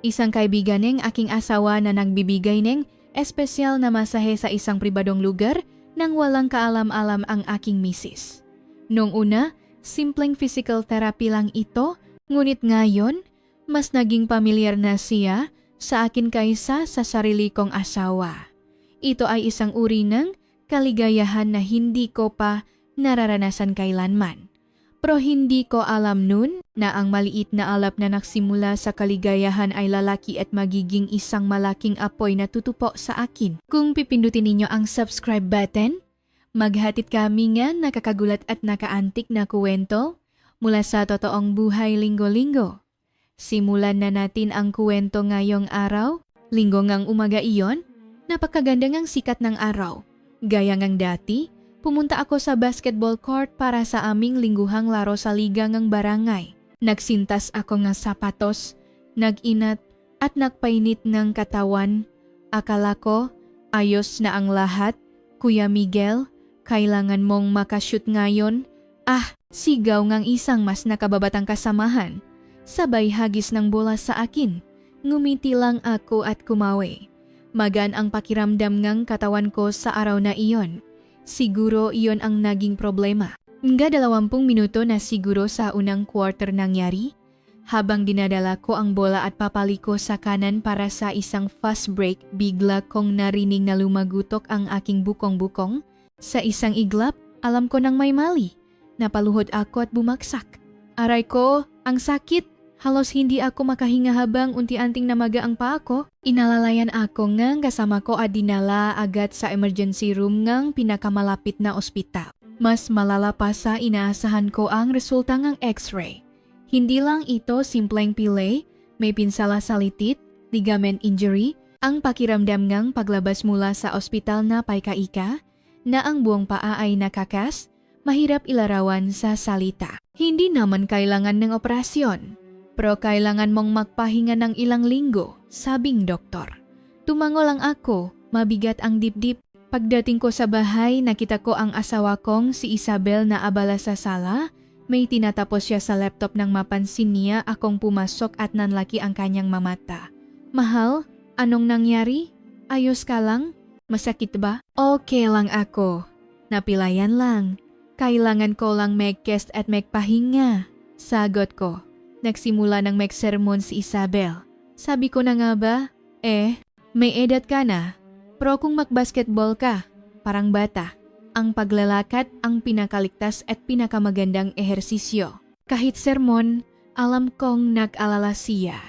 Isang kaibigan ng aking asawa na nagbibigay ng espesyal na masahe sa isang pribadong lugar nang walang kaalam-alam ang aking misis. Noong una, simpleng physical therapy lang ito, ngunit ngayon, mas naging pamilyar na siya sa akin kaysa sa sarili kong asawa. Ito ay isang uri ng kaligayahan na hindi ko pa nararanasan kailanman. Pero hindi ko alam nun na ang maliit na alap na nagsimula sa kaligayahan ay lalaki at magiging isang malaking apoy na tutupo sa akin. Kung pipindutin ninyo ang subscribe button, maghatid kami nga nakakagulat at nakaantik na kuwento mula sa totoong buhay linggo-linggo. Simulan na natin ang kuwento ngayong araw. Linggo ngang umaga iyon, napakaganda ngang sikat ng araw. Gaya ngang dati, pumunta ako sa basketball court para sa aming lingguhang laro sa liga ngang barangay. Nagsintas ako ng sapatos, nag-inat at nagpainit ng katawan. Akala ko, ayos na ang lahat. Kuya Miguel, kailangan mong makashoot ngayon. Sigaw ngang isang mas nakababatang kasamahan. Sabay hagis ng bola sa akin. Ngumiti lang ako at kumawi. Magaan ang pakiramdam ngang katawan ko sa araw na iyon. Siguro iyon ang naging problema. Nga 20 minuto na siguro sa unang quarter nangyari. Habang dinadala ko ang bola at papaliko sa kanan para sa isang fast break, bigla kong narinig na lumagutok ang aking bukong-bukong. Sa isang iglap, alam ko nang may mali. Napaluhod ako at bumagsak. Aray ko, ang sakit! Halos hindi ako makahinga habang unti-anting namaga ang paa ko. Inalalayan ako ngang kasama ko at dinala agad sa emergency room ngang pinakamalapit na ospital. Mas malala pa sa inaasahan ko ang resulta ng x-ray. Hindi lang ito simpleng pile, may pinsala sa litit, ligament injury, ang pakiramdam ngang paglabas mula sa ospital na paika-ika, na ang buong paa ay nakakas, mahirap ilarawan sa salita. Hindi naman kailangan ng operasyon. Pero kailangan mong magpahinga ng ilang linggo, sabing doktor. Tumango lang ako, mabigat ang dibdib. Pagdating ko sa bahay, nakita ko ang asawa kong si Isabel na abala sa sala. May tinatapos siya sa laptop nang mapansin niya akong pumasok at nanlaki ang kanyang mamata. Mahal, anong nangyari? Ayos ka lang? Masakit ba? Okay lang ako. Napilayan lang. Kailangan ko lang mag-rest at magpahinga. Sagot ko. Nagsimula ng mag-sermon si Isabel. Sabi ko na nga ba, may edad ka na. Pero kung mag-basketball ka, parang bata. Ang paglalakad ang pinakaligtas at pinakamagandang ehersisyo. Kahit sermon, alam kong nag-alala siya.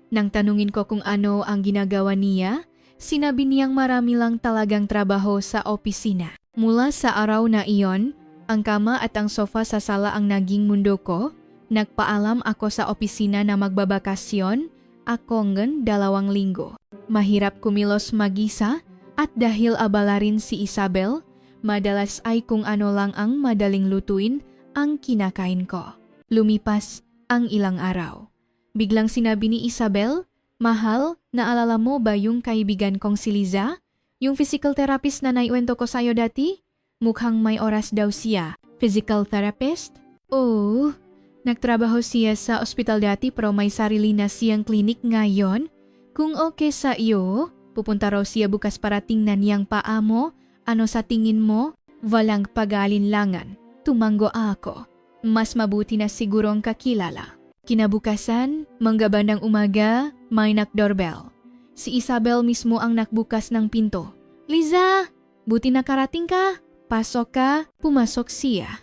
Nang tanungin ko kung ano ang ginagawa niya, sinabi niyang marami lang talagang trabaho sa opisina. Mula sa araw na iyon, ang kama at ang sofa sa sala ang naging mundo ko. Nagpaalam ako sa opisina na magbabakasyon, ako ngan 2 linggo. Mahirap kumilos mag-isa at dahil abala rin si Isabel, madalas ay kung ano lang ang madaling lutuin ang kinakain ko. Lumipas ang ilang araw. Biglang sinabi ni Isabel, Mahal, naalala mo ba yung kaibigan kong si Liza? Yung physical therapist na naiwento ko sa'yo dati? Mukhang may oras daw siya. Physical therapist? Oo. Nagtrabaho siya sa ospital dati pero may sarili na siyang klinik ngayon. Kung okay sa iyo, pupunta raw siya bukas para tingnan niyang paa mo. Ano sa tingin mo? Walang pag-alinlangan. Tumango ako. Mas mabuti na sigurong kakilala. Kinabukasan, manggabandang umaga, may knock-doorbell. Si Isabel mismo ang nakbukas ng pinto. Liza! Buti nakarating ka. Pasok ka. Pumasok siya.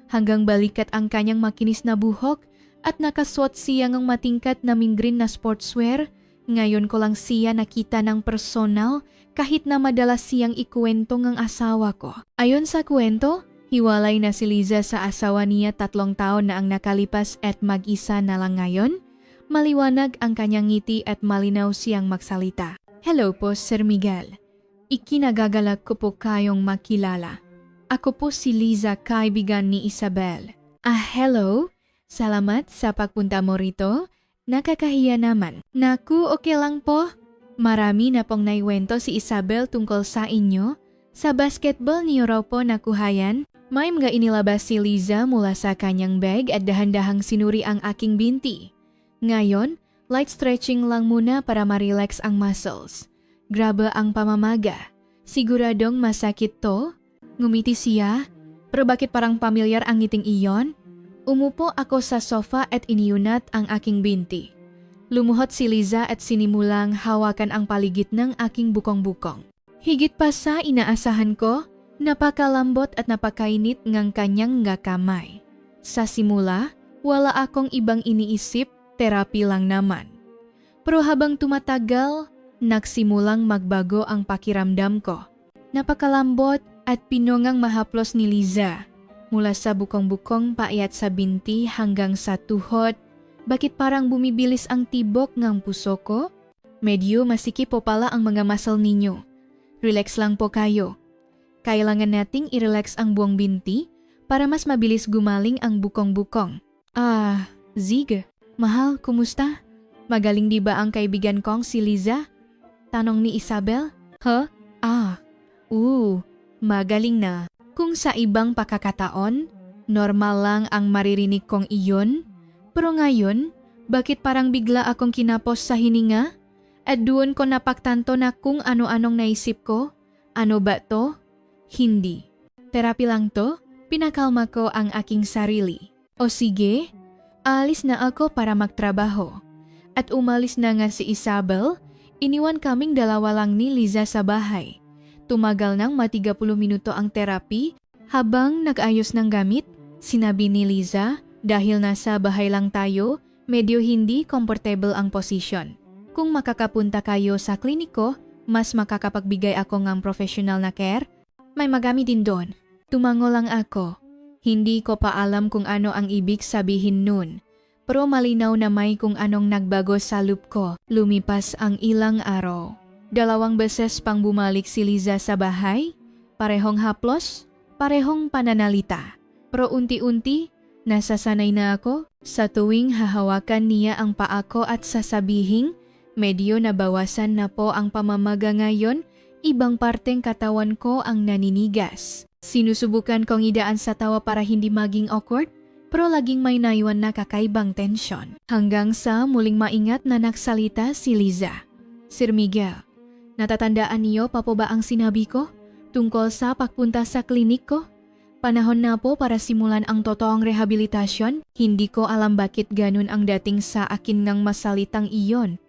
Hanggang balikat ang kanyang makinis na buhok at nakasuot siya ng matingkat na green na sportswear. Ngayon ko lang siya nakita ng personal kahit na madalas siyang ikuwento ng asawa ko. Ayon sa kwento, hiwalay na si Liza sa asawa niya 3 taon na ang nakalipas at mag-isa na lang ngayon. Maliwanag ang kanyang ngiti at malinaw siyang magsalita. Hello po, Sir Miguel. Ikinagagalak ko po kayong makilala. Ako po si Liza, kaibigan ni Isabel. Hello? Salamat sa pagpunta mo rito. Nakakahiya naman. Naku, okay lang po. Marami na pong naiwento si Isabel tungkol sa inyo. Sa basketball niyo raw po nakuhayan. May mga inilabas si Liza mula sa kanyang bag at dahan-dahang sinuri ang aking binti. Ngayon, Light stretching lang muna para ma-relax ang muscles. Grabe ang pamamaga. Siguradong masakit to? Ngumiti siya. Pero bakit parang pamilyar ang ngiting iyon? Umupo ako sa sofa at iniunat ang aking binti. Lumuhot si Liza at sinimulang hawakan ang paligid ng aking bukong-bukong. Higit pa sa inaasahan ko, napakalambot at napakainit ngang kanyang nga kamay. Sa simula, wala akong ibang iniisip, terapi lang naman. Pero habang tumatagal, nagsimulang magbago ang pakiramdam ko. Napakalambot at pinongang mahaplos ni Liza. Mula sa bukong-bukong paakyat sa binti hanggang sa tuhod, bakit parang bumibilis ang tibok ng puso ko? Medyo masikip po pala ang mga muscle ninyo. Relax lang po kayo. Kailangan nating i-relax ang buong binti para mas mabilis gumaling ang bukong-bukong. Zig, mahal, kumusta? Magaling di ba ang kaibigan kong si Liza? Tanong ni Isabel. Magaling na. Kung sa ibang pakakataon, normal lang ang maririnig kong iyon. Pero ngayon, bakit parang bigla akong kinapos sa hininga? At doon ko napagtanto na kung ano-anong naisip ko. Ano ba to? Hindi. Terapi lang to? Pinakalma ko ang aking sarili. O sige, alis na ako para magtrabaho. At umalis na nga si Isabel, iniwan kaming dalawa lang ni Liza sa bahay. Tumagal ng 30 minuto ang terapi habang nag-ayos ng gamit. Sinabi ni Liza, dahil nasa bahay lang tayo, medyo hindi comfortable ang posisyon. Kung makakapunta kayo sa kliniko, mas makakapagbigay ako ng professional na care. May magamit din doon. Tumango lang ako. Hindi ko pa alam kung ano ang ibig sabihin nun. Pero malinaw na may kung anong nagbago sa loop ko. Lumipas ang ilang araw. 2 beses pang bumalik si Liza sa bahay. Parehong haplos, parehong pananalita. Pero unti-unti, nasasanay na ako sa tuwing hahawakan niya ang paa ko at sasabihing, medyo nabawasan na po ang pamamaga ngayon, ibang parteng katawan ko ang naninigas. Sinusubukan kong idaan sa tawa para hindi maging awkward, pero laging may naiwan na kakaibang tensyon. Hanggang sa muling maingat na nagsalita si Liza. Sir Miguel, natatandaan niyo pa po ba ang sinabi ko tungkol sa pagpunta sa klinik ko? Panahon na po para simulan ang totoong rehabilitasyon. Hindi ko alam bakit ganun ang dating sa akin ng masalitang iyon.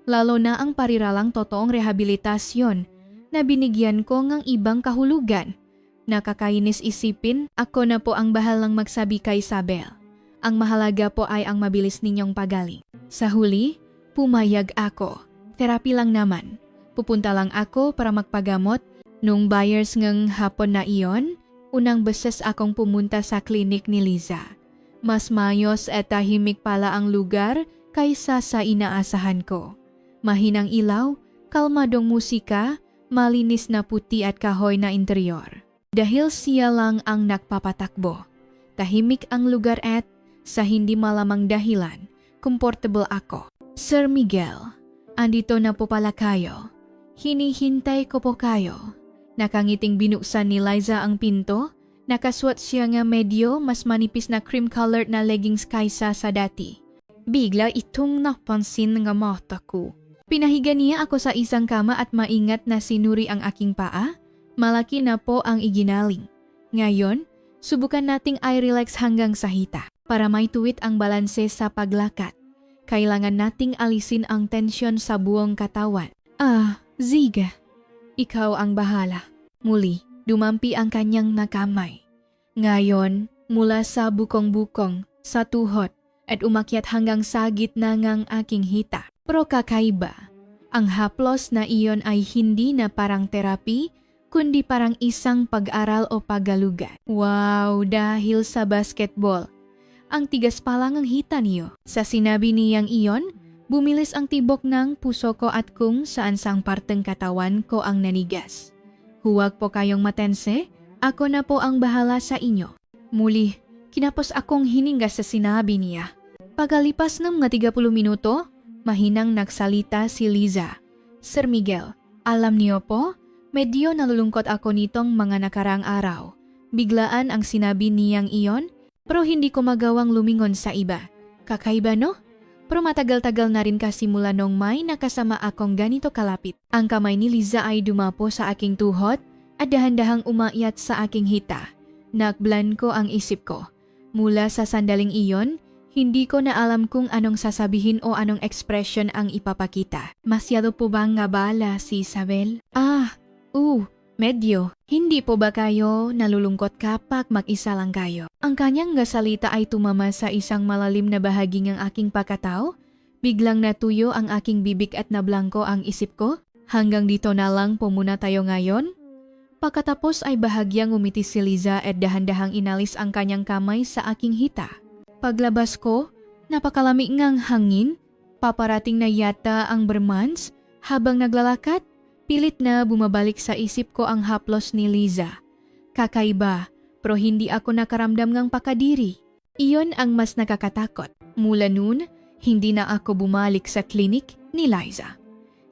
Lalo na ang pariralang totoong rehabilitasyon na binigyan ko ng ibang kahulugan. Nakakainis isipin, ako na po ang bahalang magsabi kay Isabel. Ang mahalaga po ay ang mabilis ninyong pagaling. Sa huli, pumayag ako. Terapi lang naman. Pupunta lang ako para magpagamot. Nung buyers ngang hapon na iyon, unang beses akong pumunta sa klinik ni Liza. Mas mayos at tahimik pala ang lugar kaysa sa inaasahan ko. Mahinang ilaw, kalmadong musika, malinis na puti at kahoy na interior. Dahil siya lang ang nagpapatakbo. Tahimik ang lugar at, sa hindi malamang dahilan, komportable ako. Sir Miguel, andito na po pala kayo. Hinihintay ko po kayo. Nakangiting binuksan ni Liza ang pinto. Nakasuot siya nga medyo mas manipis na cream-colored na leggings kaysa sa dati. Bigla itong napansin nga mata ko. Pinahiga niya ako sa isang kama at maingat na sinuri ang aking paa. Malaki na po ang iginaling. Ngayon, subukan nating i-relax hanggang sa hita para may tuwid ang balanse sa paglakad. Kailangan nating alisin ang tensyon sa buong katawan. Ziga, ikaw ang bahala. Muli, dumampi ang kanyang nakamay. Ngayon, mula sa bukong-bukong, sa tuhod, at umakyat hanggang sa gitna ng aking hita. Pero kakaiba, ang haplos na iyon ay hindi na parang terapi, kundi parang isang pag-aral o paggalugan. Wow, dahil sa basketball. Ang tigas pa lang ang hita niyo. Sa sinabi niyang iyon, bumilis ang tibok ng puso ko at kung saan sang parteng katawan ko ang nanigas. Huwag po kayong matense, ako na po ang bahala sa inyo. Muli, kinapos akong hininga sa sinabi niya. Pagkalipas ng mga 30 minuto, mahinang nagsalita si Liza. Sir Miguel, alam niyo po, medyo nalulungkot ako nitong mga nakarang araw. Biglaan ang sinabi niyang iyon, pero hindi ko magawang lumingon sa iba. Kakaiba no? Pero matagal-tagal na rin kasi mula nung may nakasama akong ganito kalapit. Ang kamay ni Liza ay dumapo sa aking tuhod at dahan-dahang umakyat sa aking hita. Nakblan ko ang isip ko. Mula sa sandaling iyon, hindi ko na alam kung anong sasabihin o anong expression ang ipapakita. Masyado po bang ngabala si Isabel? Medyo. Hindi po ba kayo nalulungkot kapag mag-isa lang kayo? Ang kanyang salita ay tumama sa isang malalim na bahagi ng aking pagkatao. Biglang natuyo ang aking bibig at nablangko ang isip ko. Hanggang dito na lang po muna tayo ngayon. Pagkatapos ay bahagyang umiti si Liza at dahan-dahang inalis ang kanyang kamay sa aking hita. Paglabas ko, napakalamig ngang hangin. Paparating na yata ang Bermans habang naglalakad. Pilit na bumabalik sa isip ko ang haplos ni Liza. Kakaiba, pero hindi ako nakaramdam ng pakadiri. Iyon ang mas nakakatakot. Mula noon, hindi na ako bumalik sa klinik ni Liza.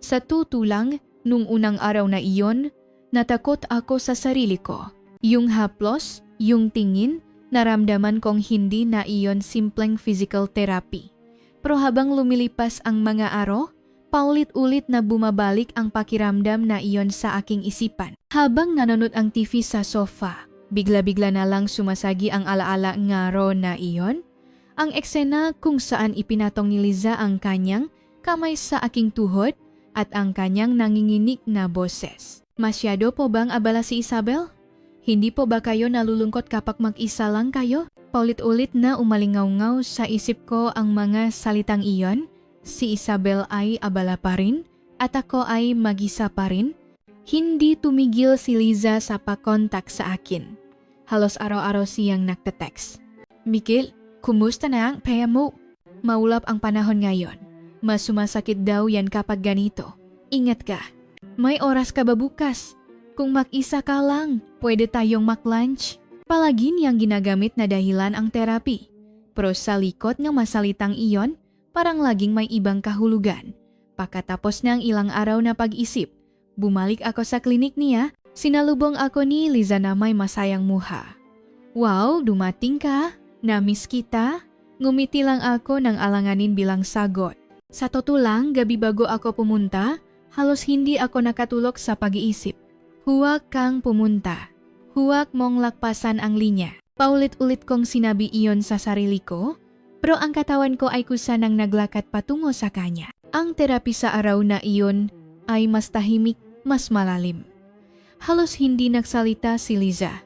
Sa tutulang, nung unang araw na iyon, natakot ako sa sarili ko. Yung haplos, yung tingin, naramdaman kong hindi na iyon simpleng physical therapy. Pero habang lumilipas ang mga araw, paulit-ulit na bumabalik ang pakiramdam na iyon sa aking isipan. Habang nanonood ang TV sa sofa, bigla-bigla na lang sumasagi ang alaala ng araw na iyon. Ang eksena kung saan ipinatong ni Liza ang kanyang kamay sa aking tuhod at ang kanyang nanginginig na boses. Masyado po bang abala si Isabel? Hindi po ba kayo nalulungkot kapag mag-isa lang kayo? Paulit-ulit na umalingaw-ngaw sa isip ko ang mga salitang iyon. Si Isabel ay abala pa rin at ako ay mag-isa pa rin. Hindi tumigil si Liza sa pakontak sa akin. Halos araw-araw siyang nagte-text. Miguel, kumusta na ang paya mo? Maulap ang panahon ngayon. Mas sumasakit daw yan kapag ganito. Ingat ka. May oras ka ba bukas? Kung mag-isa ka lang, pwede tayong mag-lunch. Palagi niyang ginagamit na dahilan ang therapy. Pero sa likod ng masalitang iyon, parang laging may ibang kahulugan. Pagkatapos ng ilang araw na pag-isip, bumalik ako sa klinik niya, sinalubong ako ni Liza na may masayang muha. Wow, dumating ka? Namiss kita? Ngumiti lang ako ng alanganin bilang sagot. Sa totoo lang, gabi bago ako pumunta, halos hindi ako nakatulog sa pag-iisip. Huwag kang pumunta. Huwag mong lakpasan ang linya. Paulit-ulit kong sinabi iyon sa sarili ko, pero ang katawan ko ay kusa nang naglakad patungo sa kanya. Ang terapi sa araw na iyon ay mas tahimik, mas malalim. Halos hindi nagsalita si Liza.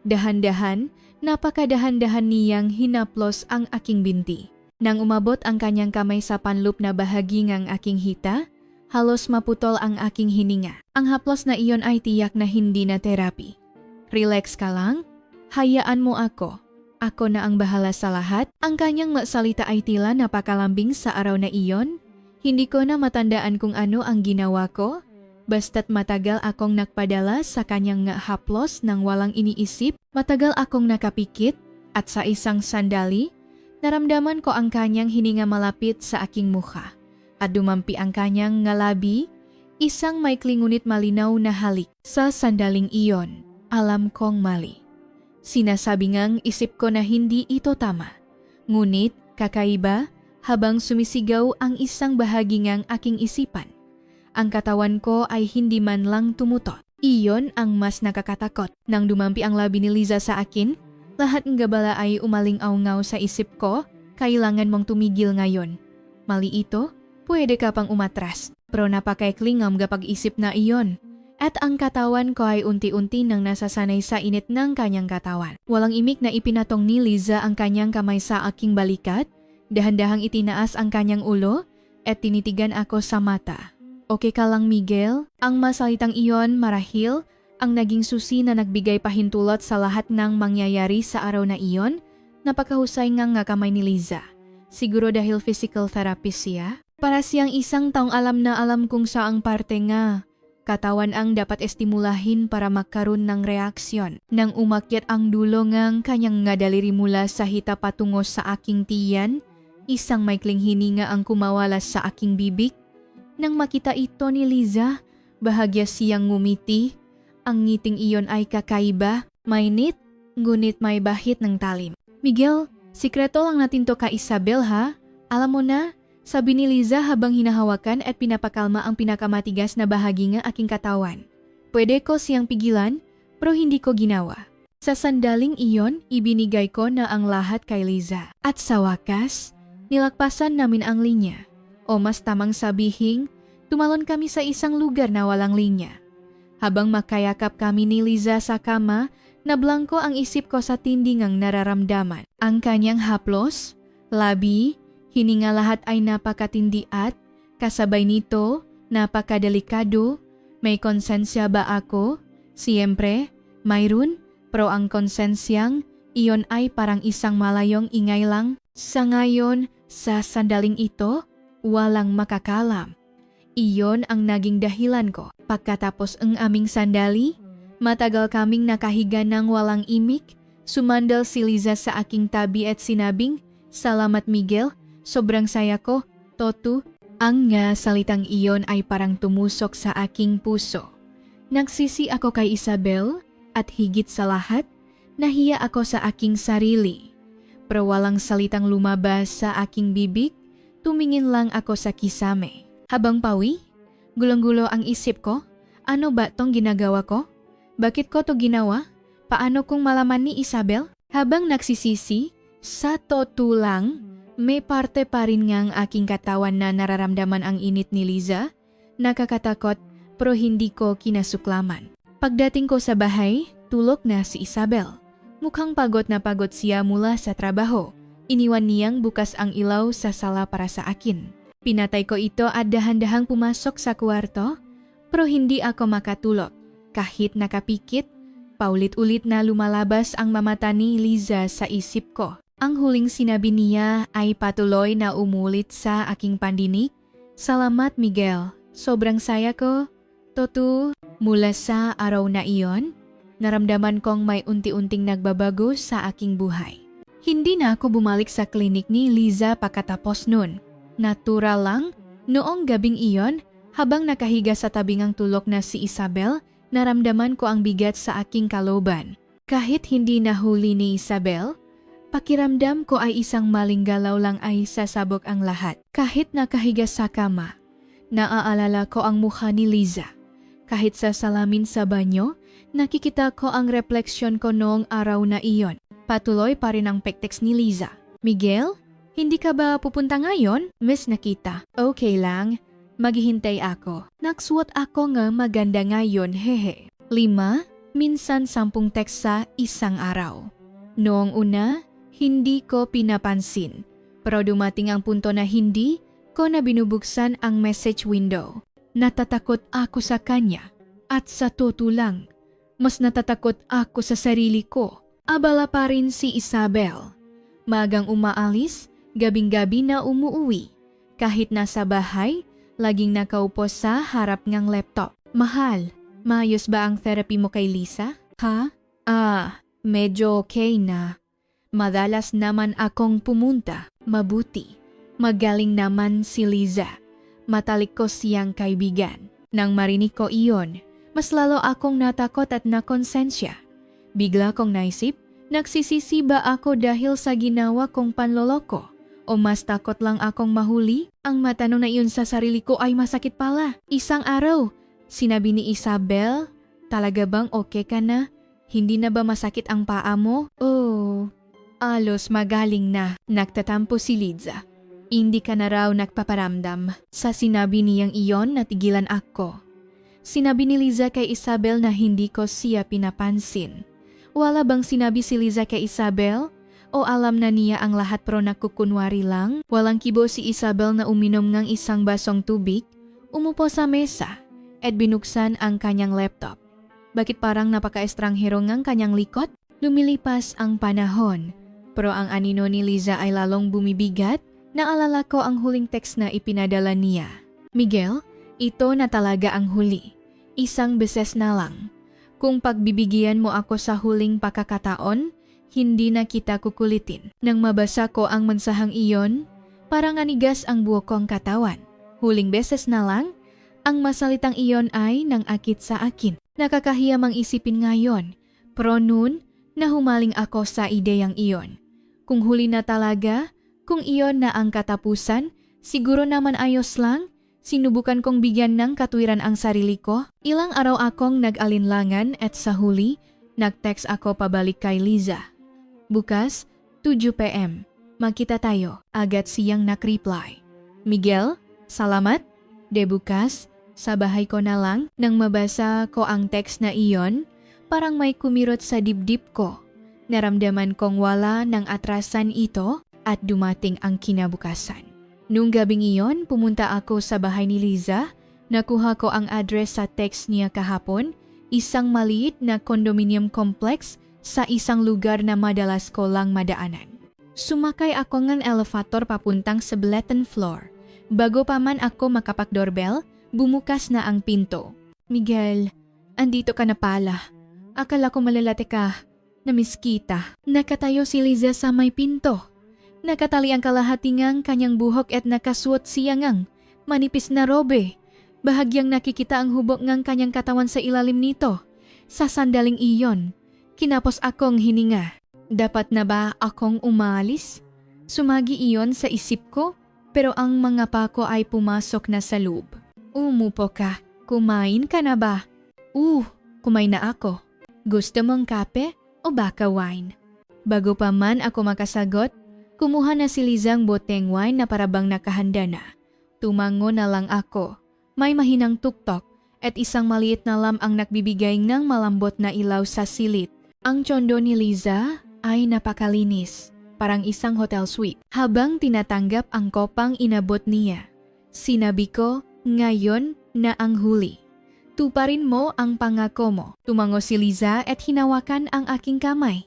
Dahan-dahan, napakadahan-dahan niyang hinaplos ang aking binti. Nang umabot ang kanyang kamay sa panloop na bahagi ng aking hita, halos maputol ang aking hininga. Ang haplos na iyon ay tiyak na hindi na terapi. Relax ka lang, hayaan mo ako. Ako na ang bahala sa lahat. Ang kanyang salita ay tila napakalambing sa araw na iyon. Hindi ko na matandaan kung ano ang ginawa ko. Basta't matagal akong nagpadala sa kanyang haplos nang walang iniisip. Matagal akong nakapikit at sa isang sandali, naramdaman ko ang kanyang hininga malapit sa aking mukha. At dumampi ang kanyang ngalabi, isang maikling ngunit malinaw na halik. Sa sandaling iyon, alam kong mali. Sinasabi ngang isip ko na hindi ito tama. Ngunit kakaiba habang sumisigaw ang isang bahagi ngang aking isipan. Ang katawan ko ay hindi man lang tumutot. Iyon ang mas nakakatakot. Nang dumampi ang labi ni Liza sa akin, lahat ng gabala ay umaling-aw-ngaw sa isip ko, kailangan mong tumigil ngayon. Mali ito, pwede ka pang umatras. Pero napakaiklingam kapag isip na iyon. At ang katawan ko ay unti-unti nang nasasanay sa init ng kanyang katawan. Walang imik na ipinatong ni Liza ang kanyang kamay sa aking balikat, dahan-dahang itinaas ang kanyang ulo at tinitigan ako sa mata. Okay ka lang, Miguel? Ang masalitang iyon marahil ang naging susi na nagbigay pahintulot sa lahat ng mangyayari sa araw na iyon. Napakahusay nga kamay ni Liza. Siguro dahil physical therapist siya. Para siyang isang taong alam na alam kung saang parte nga katawan ang dapat estimulahin para magkaroon ng reaksyon. Nang umakyat ang dulo ng kanyang daliri mula sa hita patungo sa aking tiyan, isang maikling hininga ang kumawalas sa aking bibig. Nang makita ito ni Liza, bahagya siyang ngumiti. Ang ngiting iyon ay kakaiba, mainit, ngunit may bahit ng talim. Miguel, sikreto lang natin to ka Isabel ha? Alam mo na, Sabi ni Liza habang hinahawakan at pinapakalma ang pinakamatigas na bahagi ng aking katawan. Pwede ko siyang pigilan, pero hindi ko ginawa. Sa sandaling iyon, ibinigay ko na ang lahat kay Liza. At sa wakas, nilagpasan namin ang linya. O mas tamang sabihin, tumalon kami sa isang lugar na walang linya. Habang makayakap kami ni Liza sa kama, nablangko ang isip ko sa tindingang nararamdaman. Ang kanyang haplos, labi, hininga lahat ay napakatindi at, kasabay nito, napakadelikado. May konsensya ba ako? Siyempre, mayroon, pero ang konsensyang, iyon ay parang isang malayong ingay lang. Sa ngayon, sa sandaling ito, walang makakalam. Iyon ang naging dahilan ko. Pagkatapos ang aming sandali, matagal kaming nakahiga ng walang imik, sumandal si Liza sa aking tabi at sinabing, "Salamat Miguel, sobrang saya ko, Totu." Ang nga salitang iyon ay parang tumusok sa aking puso. Nagsisi ako kay Isabel at higit sa lahat, nahiya ako sa aking sarili. Pero walang salitang lumabas sa aking bibig, tumingin lang ako sa kisame. Habang pawi, gulong-gulo ang isip ko, ano ba tong ginagawa ko? Bakit ko to ginawa? Paano kung malaman ni Isabel? Habang nagsisisi, sa totoo lang, may parte pa rin ngang aking katawan na nararamdaman ang init ni Liza. Nakakatakot pero hindi ko kinasuklaman. Pagdating ko sa bahay, tulog na si Isabel. Mukhang pagod na pagod siya mula sa trabaho. Iniwan niyang bukas ang ilaw sa sala para sa akin. Pinatay ko ito at dahan-dahang pumasok sa kwarto, pero hindi ako makatulog. Kahit nakapikit, paulit-ulit na lumalabas ang mamata ni Liza sa isip ko. Ang huling sinabi niya ay patuloy na umulit sa aking pandinig, "Salamat Miguel, sobrang saya ko, Totu." Mula sa araw na iyon, naramdaman kong may unti-unting nagbabago sa aking buhay. Hindi na ako bumalik sa klinik ni Liza pagkatapos nun. Natural lang, noong gabing iyon, habang nakahiga sa tabingang tulok na si Isabel, naramdaman ko ang bigat sa aking kalooban. Kahit hindi nahuli ni Isabel, pakiramdam ko ay isang maling galaw lang ay sasabog ang lahat. Kahit nakahiga sa kama, naaalala ko ang mukha ni Liza. Kahit sa salamin sa banyo, nakikita ko ang refleksyon ko noong araw na iyon. Patuloy pa rin ang pektex ni Liza. "Miguel, hindi ka ba pupunta ngayon? Miss Nakita." "Okay lang, maghihintay ako. Nagsuot ako nga maganda ngayon, hehe." 5, minsan 10 text sa isang araw. Noong una, hindi ko pinapansin. Pero dumating ang punto na hindi ko na binubuksan ang message window. Natatakot ako sa kanya. At sa totoo lang, mas natatakot ako sa sarili ko. Abala pa rin si Isabel. Magang umaalis, gabing-gabi na umuuwi. Kahit nasa bahay, laging nakaupo sa harap ng laptop. "Mahal, maayos ba ang therapy mo kay Lisa?" "Ha? Medyo okay na. Madalas naman akong pumunta. Mabuti. Magaling naman si Liza. Matalik ko siyang kaibigan." Nang marinig ko iyon, mas lalo akong natakot at nakonsensya. Bigla kong naisip, nagsisisi ba ako dahil sa ginawa kong panloloko? O mas takot lang akong mahuli? Ang matanong na iyon sa sarili ko ay masakit pala. Isang araw, sinabi ni Isabel, "Talaga bang okay ka na? Hindi na ba masakit ang paa mo?" "Oh, alos magaling na." Nagtatampo si Liza. "Hindi ka na raw nagpaparamdam." Sa sinabi niyang iyon, natigilan ako. Sinabi ni Liza kay Isabel na hindi ko siya pinapansin. Wala bang sinabi si Liza kay Isabel? O alam na niya ang lahat pero nakukunwari lang? Walang kibo si Isabel na uminom ng isang basong tubig, umupo sa mesa, at binuksan ang kanyang laptop. Bakit parang napaka-estranghero ng kanyang likod? Lumilipas ang panahon, pero ang anino ni Liza ay lalong bumibigat. Naalala ko ang huling text na ipinadala niya. "Miguel, ito na talaga ang huli. Isang beses na lang. Kung pagbibigyan mo ako sa huling pakakataon, hindi na kita kukulitin." Nang mabasa ko ang mensahang iyon, parang anigas ang buo kong katawan. Huling beses na lang, ang masalitang iyon ay nang akit sa akin. Nakakahiya mang isipin ngayon, pero noon, nahumaling ako sa ideyang iyon. Kung huli na talaga, kung iyon na ang katapusan, Siguro naman ayos lang. Sinubukan kong bigyan ng katwiran ang sarili ko. Ilang araw akong nag-alinlangan at sa huli, nag-text ako pabalik kay Liza. Bukas, 7 PM. Magkita tayo. Agad siyang nak-reply. Miguel, salamat. De bukas, sa bahay ko na lang nang mabasa ko ang text na iyon, parang may kumirot sa dibdib ko. Naramdaman kong wala ng atrasan ito at dumating ang kinabukasan. Nung gabing iyon, pumunta ako sa bahay ni Liza. Nakuha ko ang address sa text niya kahapon, isang maliit na condominium complex sa isang lugar na madalas ko lang madaanan. Sumakay ako ng elevator papuntang sa 11th floor. Bago pa man ako makapak-doorbell, bumukas na ang pinto. Miguel, andito ka na pala. Akala ko malalate ka. Namiss kita. Nakatayo si Liza sa may pinto. Nakatali ang kalahatingang kanyang buhok at nakasuot siya ngang manipis na robe. Bahagyang nakikita ang hubog ngang kanyang katawan sa ilalim nito. Sa sandaling iyon, kinapos akong hininga. Dapat na ba akong umalis? Sumagi iyon sa isip ko, pero ang mga pa ko ay pumasok na sa loob. Umupo ka. Kumain ka na ba? Kumain na ako. Gusto mong kape o baka wine? Bago pa man ako makasagot, kumuha na si Lizang boteng wine na parabang nakahanda na. Tumango na lang ako. May mahinang tuktok at isang maliit na lamp ang nagbibigay ng malambot na ilaw sa silid. Ang tsondo ni Liza ay napakalinis, parang isang hotel suite. Habang tinatanggap ang kopang inabot niya, sinabi ko, ngayon na ang huli. Tuparin mo ang pangako mo. Tumango si Liza at hinawakan ang aking kamay.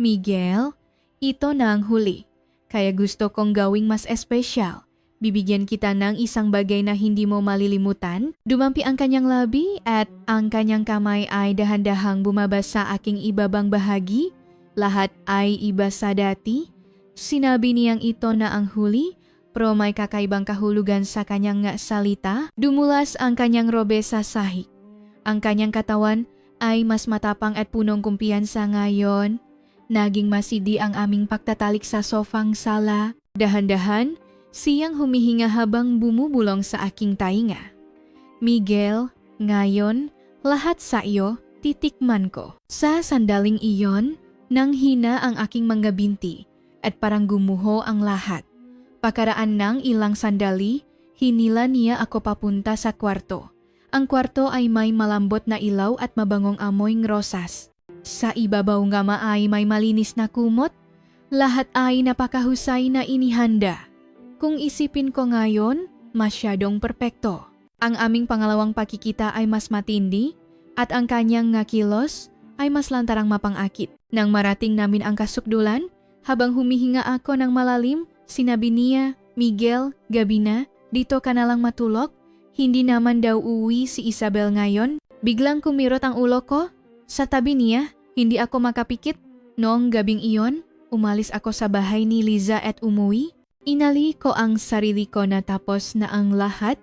Miguel, ito na ang huli. Kaya gusto kong gawing mas espesyal. Bibigyan kita ng isang bagay na hindi mo malilimutan. Dumampi ang kanyang labi at ang kanyang kamay ay dahan-dahang bumaba sa aking ibabang bahagi. Lahat ay iba sa dati. Sinabi niyang ito na ang huli, pero may kakaibang kahulugan sa kanyang salita. Dumulas ang kanyang robe sa sahig. Ang kanyang katawan ay mas matapang at punong kumpiyansa ngayon. Naging masidi ang aming pagtatalik sa sofang sala. Dahan-dahan, siyang humihinga habang bumubulong sa aking tainga. Miguel, ngayon, lahat sa iyo, titikman ko. Sa sandaling iyon, nang hina ang aking mga binti at parang gumuho ang lahat. Pakaraan ng ilang sandali, hinila niya ako papunta sa kwarto. Ang kwarto ay may malambot na ilaw at mabangong amoy ng rosas. Sa ibabaw nga ay may malinis na kumot, lahat ay napakahusay na inihanda. Kung isipin ko ngayon, masyadong perpekto. Ang aming pangalawang pakikita ay mas matindi at ang kanyang kilos ay mas lantarang mapangakit. Nang marating namin ang kasukdulan, habang humihinga ako ng malalim, sinabi niya, Miguel, gabi na, dito ka na lang matulog. Hindi naman daw uwi si Isabel ngayon. Biglang kumirot ang ulo ko. Sa tabi niya, hindi ako makapikit. Noong gabing iyon, umalis ako sa bahay ni Liza at umuwi. Inali ko ang sarili ko na tapos na ang lahat,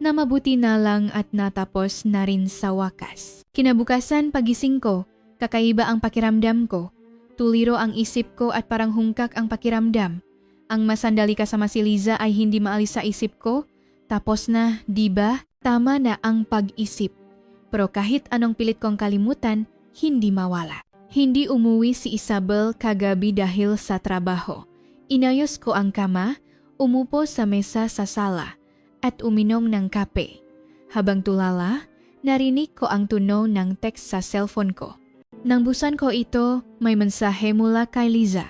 na mabuti na lang at natapos na rin sa wakas. Kinabukasan pagising ko, kakaiba ang pakiramdam ko. Tuliro ang isip ko at parang hungkak ang pakiramdam. Ang masandali kasama si Liza ay hindi maalis sa isip ko. Tapos na, di ba? Tama na ang pag-isip. Pero kahit anong pilit kong kalimutan, hindi mawala. Hindi umuwi si Isabel kagabi dahil sa trabaho. Inayos ko ang kama, umupo sa mesa sa sala, at uminom ng kape. Habang tulala, narinig ko ang tunog ng text sa cellphone ko. Nang busan ko ito, may mensahe mula kay Liza.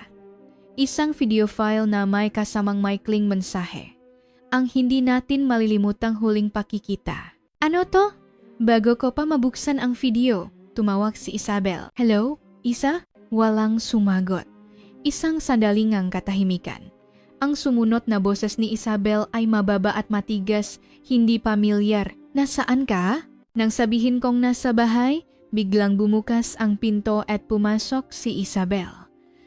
Isang video file na may kasamang maikling mensahe. Ang hindi natin malilimutang huling pakikita. Ano to? Bago ko pa mabuksan ang video, tumawag si Isabel. Hello, Isa? Walang sumagot. Isang sandaling ang katahimikan. Ang sumunod na boses ni Isabel ay mababa at matigas, hindi pamilyar. Nasaan ka? Nang sabihin kong nasa bahay, biglang bumukas ang pinto at pumasok si Isabel.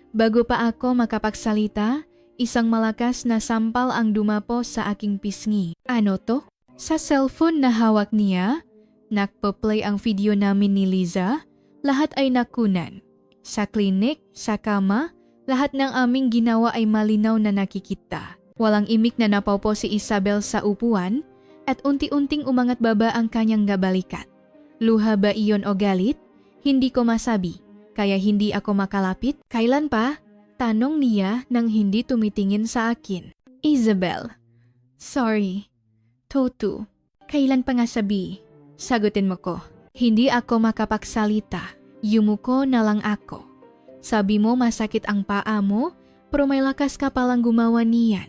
Bago pa ako makapagsalita, isang malakas na sampal ang dumapo sa aking pisngi. Ano to? Sa cellphone na hawak niya, nagpo-play ang video namin ni Liza, lahat ay nakunan. Sa klinik, sa kama, lahat ng aming ginawa ay malinaw na nakikita. Walang imik na napaupo si Isabel sa upuan at unti-unting umangat baba ang kanyang gabalikat. Luha ba iyon o galit? Hindi ko masabi, kaya hindi ako makalapit. Kailan pa? Tanong niya nang hindi tumitingin sa akin. Isabel, sorry. Toto, kailan pa nga sabi? Sagutin mo ko. Hindi ako makapagsalita. Yumuko na lang ako. Sabi mo masakit ang paa mo, pero may lakas ka palang gumawa niyan.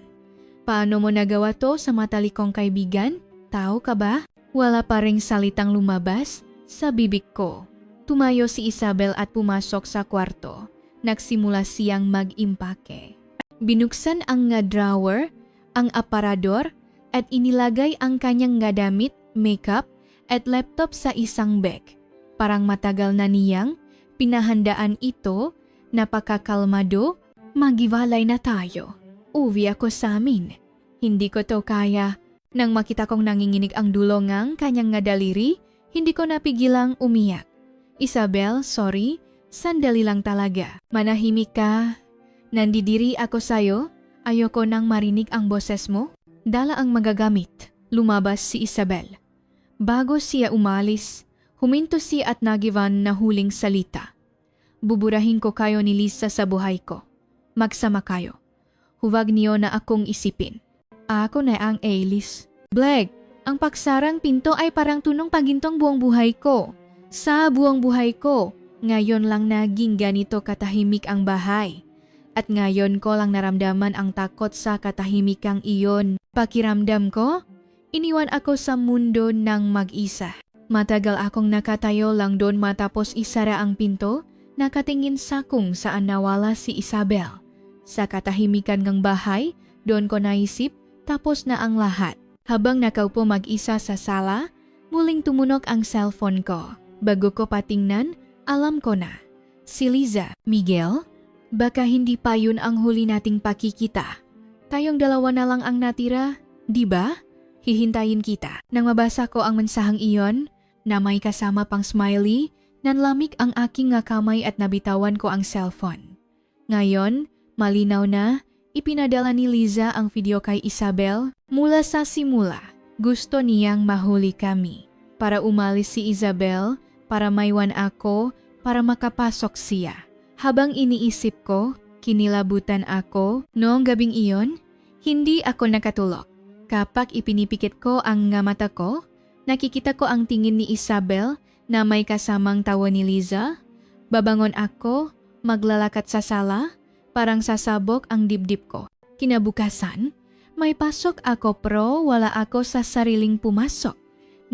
Paano mo nagawa to sa matalikong kaibigan? Tao ka ba? Wala pa ring salitang lumabas sa bibig ko. Tumayo si Isabel at pumasok sa kwarto. Nagsimula siyang mag-impake. Binuksan ang nga drawer, ang aparador, at inilagay ang kanyang nga damit, makeup, at laptop sa isang bag. Parang matagal na niyang pinahandaan ito, napakakalmado, magiwalay na tayo. Uwi ako sa amin. Hindi ko to kaya. Nang makita kong nanginginig ang dulo ngang kanyang nga daliri, hindi ko napigilang umiyak. Isabel, sorry, sandali lang talaga. Manahimik ka. Nandidiri ako sayo, ayoko nang marinig ang boses mo. Dala ang magagamit. Lumabas si Isabel. Bago siya umalis, huminto siya at nagiwan na huling salita. Buburahin ko kayo ni Lisa sa buhay ko. Magsama kayo. Huwag niyo na akong isipin. Ako na ang Alice. Blake, ang pagsarang pinto ay parang tunong pagintong buong buhay ko. Sa buong buhay ko, ngayon lang naging ganito katahimik ang bahay. At ngayon ko lang naramdaman ang takot sa katahimikang iyon. Pakiramdam ko, iniwan ako sa mundo ng mag-isa. Matagal akong nakatayo lang doon matapos isara ang pinto, nakatingin sa kung saan nawala si Isabel. Sa katahimikan ng bahay, doon ko naisip, tapos na ang lahat. Habang nakaupo mag-isa sa sala, muling tumunok ang cellphone ko. Bago ko patingnan, alam ko na. Si Liza, Miguel, baka hindi pa yun ang huli nating pakikita. Tayong dalawa na lang ang natira, di ba? Hihintayin kita. Nang mabasa ko ang mensahang iyon, na may kasama pang smiley, nanlamig ang aking nga kamay at nabitawan ko ang cellphone. Ngayon, malinaw na, ipinadala ni Liza ang video kay Isabel. Mula sa simula, gusto niyang mahuli kami. Para umalis si Isabel, para maiwan ako, para makapasok siya. Habang iniisip ko, kinilabutan ako, noong gabing iyon, hindi ako nakatulog. Kapag ipinipikit ko ang nga mata ko, nakikita ko ang tingin ni Isabel na may kasamang tawa ni Liza. Babangon ako, maglalakat sa sala, parang sasabog ang dibdib ko. Kinabukasan, may pasok ako pero wala ako sa sariling pumasok.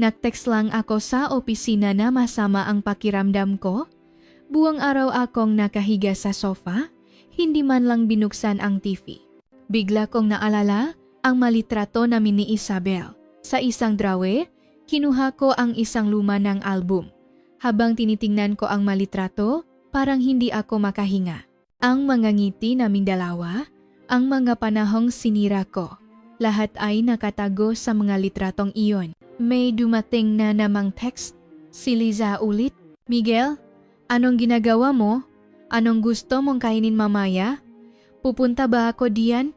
Nag-text lang ako sa opisina na masama ang pakiramdam ko. Buong araw akong nakahiga sa sofa, hindi man lang binuksan ang TV. Bigla kong naalala ang malitrato namin ni Isabel. Sa isang drawer, kinuha ko ang isang luma ng album. Habang tinitingnan ko ang malitrato, parang hindi ako makahinga. Ang mga ngiti naming dalawa, ang mga panahong sinira ko, lahat ay nakatago sa mga litratong iyon. May dumating na namang text, si Liza ulit. Miguel, anong ginagawa mo? Anong gusto mong kainin mamaya? Pupunta ba ako diyan?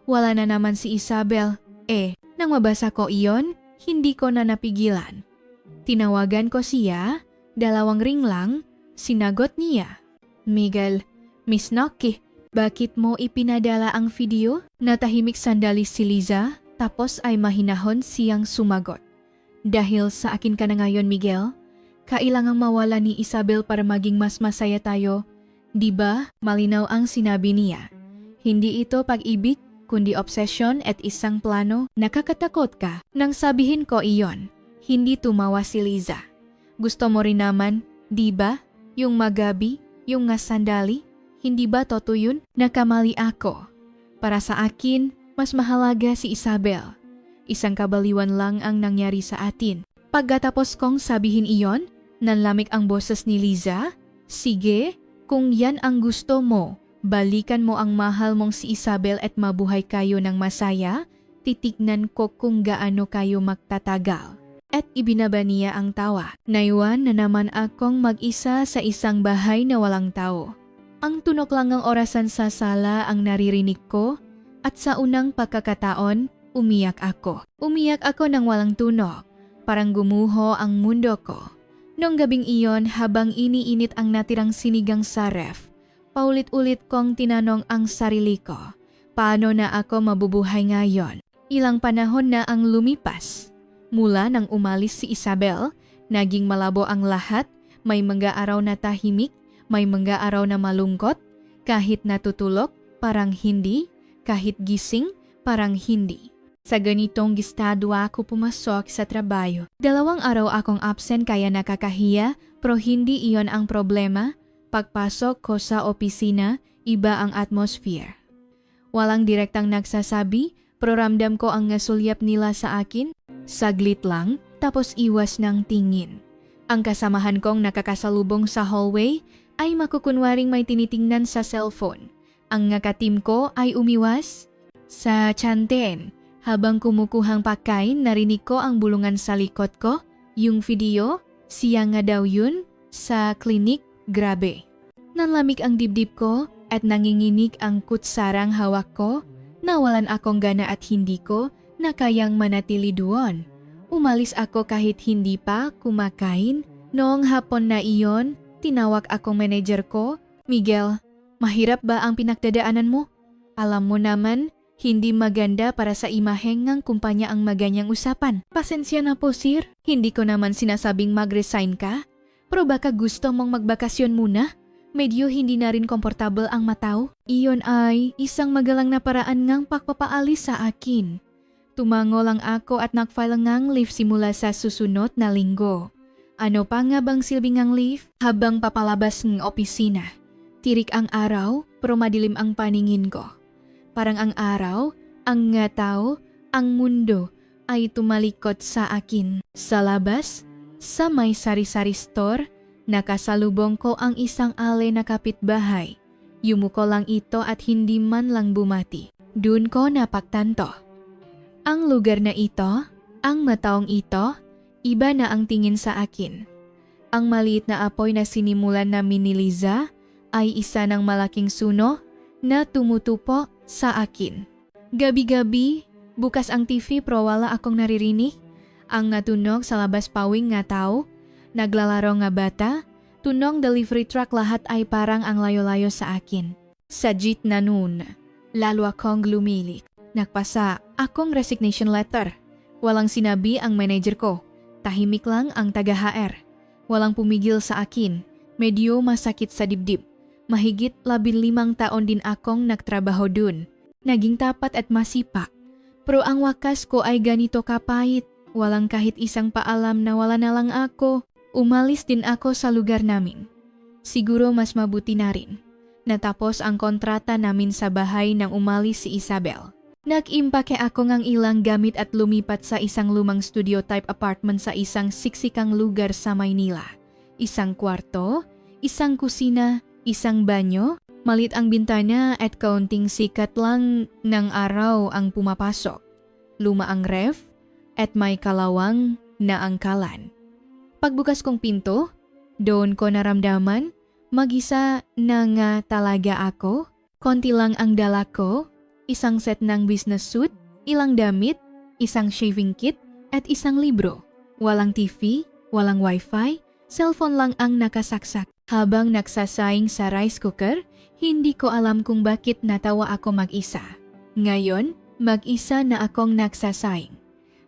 Wala na naman si Isabel. Nang mabasa ko iyon, hindi ko na napigilan. Tinawagan ko siya, 2 ring lang, sinagot niya. Miguel, Miss Noki, bakit mo ipinadala ang video? Natahimik sandali si Liza, tapos ay mahinahon siyang sumagot. Dahil sa akin ka na ngayon, Miguel, kailangang mawala ni Isabel para maging mas masaya tayo. Diba, malinaw ang sinabi niya. Hindi ito pag-ibig, kundi obsession at isang plano. Nakakatakot ka nang sabihin ko iyon. Hindi tumawa si Liza. Gusto mo rin naman, diba? Yung magabi, yung nga sandali. Hindi ba totoo yun? Nakamali ako. Para sa akin, mas mahalaga si Isabel. Isang kabaliwan lang ang nangyari sa atin. Pagkatapos kong sabihin iyon, nanlamig ang boses ni Liza. Sige, kung yan ang gusto mo, balikan mo ang mahal mong si Isabel at mabuhay kayo ng masaya, titignan ko kung gaano kayo magtatagal. At ibinaba niya ang tawa. Naiwan na naman akong mag-isa sa isang bahay na walang tao. Ang tunok lang ng orasan sa sala ang naririnig ko At sa unang pagkakataon, umiyak ako. Umiyak ako ng walang tunog. Parang gumuho ang mundo ko. Nung gabing iyon, habang iniinit ang natirang sinigang sa ref, paulit-ulit kong tinanong ang sarili ko, paano na ako mabubuhay ngayon? Ilang panahon na ang lumipas. Mula nang umalis si Isabel, naging malabo ang lahat, may mga araw na tahimik, may mga araw na malungkot, kahit natutulog, parang hindi, kahit gising, parang hindi. Sa ganitong estado ako pumasok sa trabaho. 2 araw akong absent kaya nakakahiya, pero hindi iyon ang problema. Pagpasok ko sa opisina, iba ang atmosphere. Walang direktang nagsasabi, pero ramdam ko ang ngasulyap nila sa akin. Saglit lang, tapos iwas ng tingin. Ang kasamahan kong nakakasalubong sa hallway ay makukunwaring may tinitingnan sa cellphone. Ang ngakatim ko ay umiwas sa tiyanten. Habang kumukuhang pagkain, narinig ko ang bulungan sa likod ko. Yung video, siya nga daw yun, sa klinik, grabe. Nanlamig ang dibdib ko at nanginginig ang kutsarang hawak ko. Nawalan akong gana at hindi ko na kayang manatili doon. Umalis ako kahit hindi pa kumakain. Noong hapon na iyon, tinawag akong manager ko, Miguel, mahirap ba ang pinagdadaanan mo? Alam mo naman, hindi maganda para sa imaheng ng kumpanya ang maganyang usapan. Pasensya na po sir, hindi ko naman sinasabing mag-resign ka. Pero baka gusto mong magbakasyon muna? Medyo hindi na rin komportable ang mataw. Iyon ay isang magalang na paraan ngang pagpapaalis sa akin. Tumango lang ako at nag-file ngang leave simula sa susunod na linggo. Ano pa nga bang silbing ang leave? Habang papalabas ng opisina. Tirik ang araw, pero madilim ang paningin ko. Parang ang araw, ang nga tao, ang mundo ay tumalikod sa akin. Sa labas, sa may sari-sari store, nakasalubong ko ang isang ale na kapitbahay. Yumuko lang ito at hindi man lang bumati. Doon ko napagtanto. Ang lugar na ito, ang mataong ito, iba na ang tingin sa akin. Ang maliit na apoy na sinimulan namin ni Liza ay isa ng malaking suno na tumutupo sa akin. Gabi-gabi, bukas ang TV pero wala akong naririnig. Ang natunog sa labas pawing nga tao, naglalaro nga bata, tunong delivery truck lahat ay parang ang layo-layo sa akin. Sa jeep na noon, lalo akong lumilik. Nagpasa akong resignation letter. Walang sinabi ang manager ko. Tahimik lang ang taga-HR. Walang pumigil sa akin. Medyo masakit sa dibdib. Mahigit 15 taon din akong nagtrabaho dun. Naging tapat at masipa. Pero ang wakas ko ay ganito kapait. Walang kahit isang paalam na wala na lang ako. Umalis din ako sa lugar namin. Siguro mas mabuti na rin. Natapos ang kontrata namin sa bahay nang umalis si Isabel. Nag-impake ako ng ilang gamit at lumipat sa isang lumang studio-type apartment sa isang siksikang lugar sa Maynila. Isang kwarto, isang kusina, isang banyo, malit ang bintana at kaunting sikat lang ng araw ang pumapasok. Luma ang ref at may kalawang na angkalan. Pagbukas kong pinto, doon ko naramdaman, mag-isa na nga talaga ako. Konti lang ang dala ko, isang set ng business suit, ilang damit, isang shaving kit, at isang libro. Walang TV, walang wifi, cellphone lang ang nakasaksak. Habang nagsasaying sa rice cooker, hindi ko alam kung bakit natawa ako mag-isa. Ngayon, mag-isa na akong nagsasaying.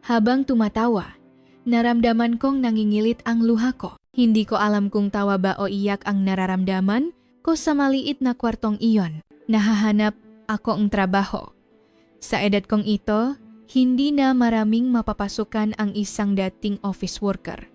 Habang tumatawa, naramdaman kong nangingilit ang luha ko. Hindi ko alam kung tawa ba o iyak ang nararamdaman ko sa maliit na kwartong iyon. Nahahanap ako ang trabaho. Sa edad kong ito, hindi na maraming mapapasukan ang isang dating office worker.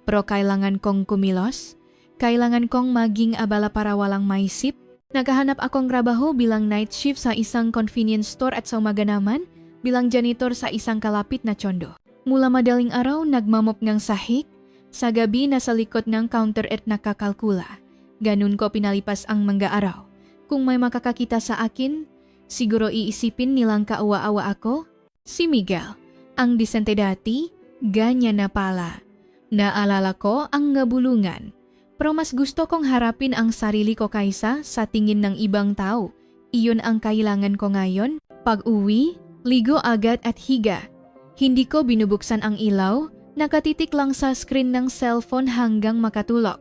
Pero kailangan kong kumilos, kailangan kong maging abala para walang maisip. Naghahanap akong trabaho bilang night shift sa isang convenience store at sa umaga naman, bilang janitor sa isang kalapit na tsondo. Mula madaling araw, nagmamop ng sahig, sa gabi nasa likod ng counter at nakakalkula. Ganun ko pinalipas ang mga araw. Kung may makakakita sa akin, siguro iisipin nilang kaawa-awa ako. Si Miguel, ang disente dati, ganyan na pala. Naalala ko ang ngabulungan. Pero mas gusto kong harapin ang sarili ko kaysa sa tingin ng ibang tao. Iyon ang kailangan ko ngayon. Pag-uwi, ligo agad at higa. Hindi ko binubuksan ang ilaw, nakatitik lang sa screen ng cellphone hanggang makatulog.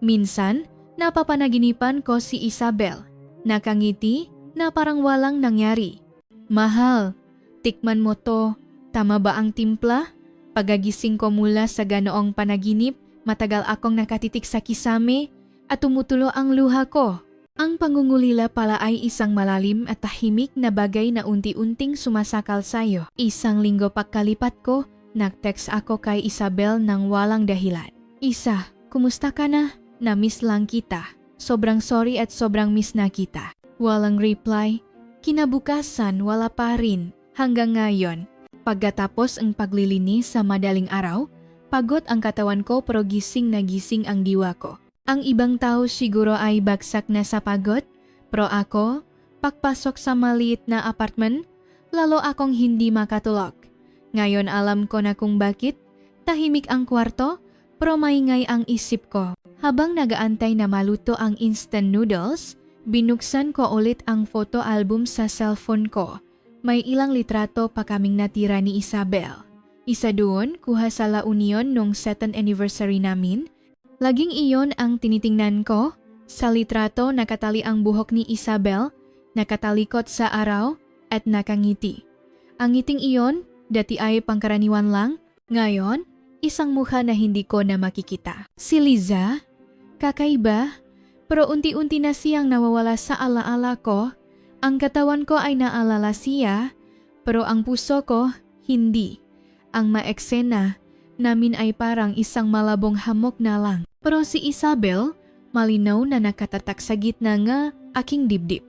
Minsan, napapanaginipan ko si Isabel. Nakangiti na parang walang nangyari. Mahal, tikman mo to. Tama ba ang timpla? Pagagising ko mula sa ganoong panaginip, matagal akong nakatitik sa kisame at tumutulo ang luha ko. Ang pangungulila pala ay isang malalim at tahimik na bagay na unti-unting sumasakal sa'yo. Isang linggo pagkalipat ko, nag-text ako kay Isabel nang walang dahilan. Isa, kumusta ka na? Na-miss lang kita. Sobrang sorry at sobrang miss na kita. Walang reply. Kinabukasan wala pa rin. Hanggang ngayon, pagkatapos ang paglilinis sa madaling araw, pagod ang katawan ko pero gising na gising ang diwa ko. Ang ibang tao siguro ay bagsak na sa pagod, pero ako, pagpasok sa maliit na apartment, lalo akong hindi makatulog. Ngayon alam ko na kung bakit, tahimik ang kwarto, pero maingay ang isip ko. Habang nagaantay na maluto ang instant noodles, binuksan ko ulit ang photo album sa cellphone ko. May ilang litrato pa kaming natira ni Isabel. Isa doon, kuha sa La Union nung 2nd anniversary namin. Laging iyon ang tinitingnan ko. Sa litrato nakatali ang buhok ni Isabel, nakatalikot sa araw at nakangiti. Ang ngiting iyon, dati ay pangkaraniwan lang. Ngayon, isang mukha na hindi ko na makikita. Si Liza, kakaiba, pero unti-unti na siyang nawawala sa alaala ko. Ang katawan ko ay naalala siya, pero ang puso ko, hindi. Ang maeksena namin ay parang isang malabong hamok na lang. Pero si Isabel, malinaw na nakatatak sa gitna nga aking dibdib.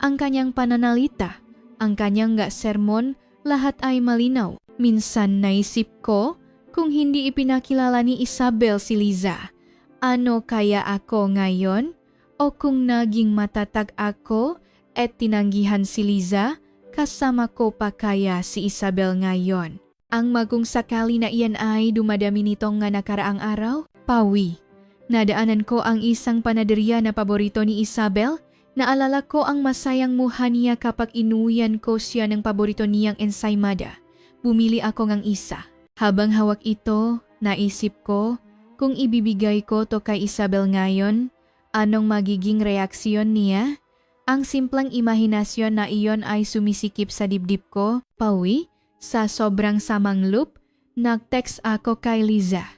Ang kanyang pananalita, ang kanyang sermon, lahat ay malinaw. Minsan naisip ko, kung hindi ipinakilala ni Isabel si Liza, ano kaya ako ngayon? O kung naging matatag ako at tinanggihan si Liza, kasama ko pa kaya si Isabel ngayon? Ang magkung sakali na iyan ay dumadami nitong nga nakaraang araw, pawi. Nadaanan ko ang isang panaderya na paborito ni Isabel. Naalala ko ang masayang mukha niya kapag inuwian ko siya ng paborito niyang ensaymada. Bumili ako ng isa. Habang hawak ito, naisip ko, kung ibibigay ko to kay Isabel ngayon, anong magiging reaksyon niya? Ang simpleng imahinasyon na iyon ay sumisikip sa dibdib ko, pawi. Sa sobrang samang loop, nag-text ako kay Liza.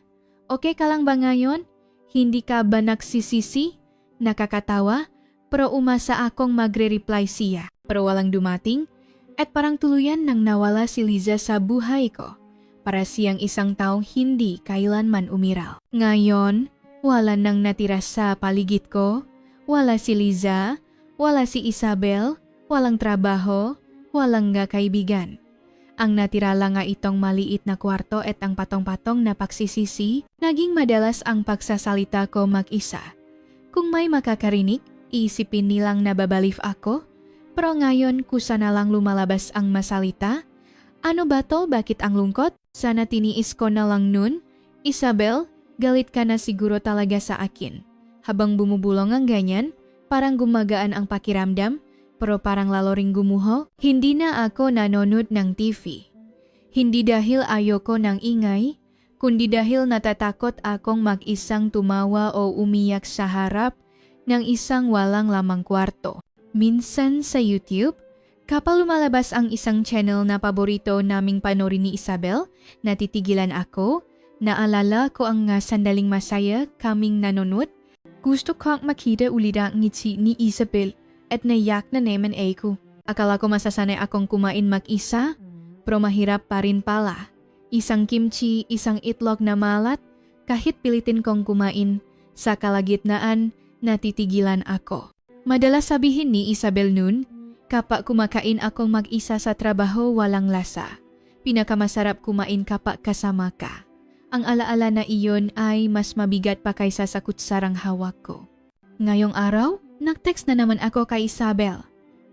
Okay ka lang ba ngayon? Hindi ka ba nagsisisi? Nakakatawa, pero umasa akong magre-reply siya. Pero walang dumating, at parang tuluyan nang nawala si Liza sa buhay ko. Para siyang isang taong hindi kailanman umiral. Ngayon, wala nang natira sa paligid ko. Wala si Liza, wala si Isabel, walang trabaho, walang kaibigan. Ang natira lang nga itong maliit na kwarto at ang patong-patong na pagsisisi, naging madalas ang pagsasalita ko mag-isa. Kung may makakarinig, isipin nilang nababalif ako, pero ngayon kusa na lang lumalabas ang masalita. Ano ba to? Bakit ang lungkot? Sana tiniis ko na lang nun. Isabel, galit ka na siguro talaga sa akin. Habang bumubulong ang ganyan, parang gumagaan ang pakiramdam, pero parang lalo ring gumuho. Hindi na ako nanonood ng TV. Hindi dahil ayoko ng ingay, kundi dahil natatakot akong mag-isang tumawa o umiyak sa harap ng isang walang lamang kwarto. Minsan sa YouTube, kapag lumalabas ang isang channel na paborito naming panoorin ni Isabel, natitigilan ako, naalala ko ang sandaling masaya kaming nanonood. Gusto kong makita ulit ang ngiti ni Isabel. At naiyak na naman ako. Akala ko masasanay akong kumain mag-isa, pero mahirap pa rin pala. Isang kimchi, isang itlog na malat, kahit pilitin kong kumain, sa kalagitnaan, natitigilan ako. Madalas sabihin ni Isabel noon, kapag kumakain akong mag-isa sa trabaho walang lasa. Pinakamasarap kumain kapag kasama ka. Ang alaala na iyon ay mas mabigat pa kaysa sa kutsarang hawak ko. Ngayong araw, nag-text na naman ako kay Isabel.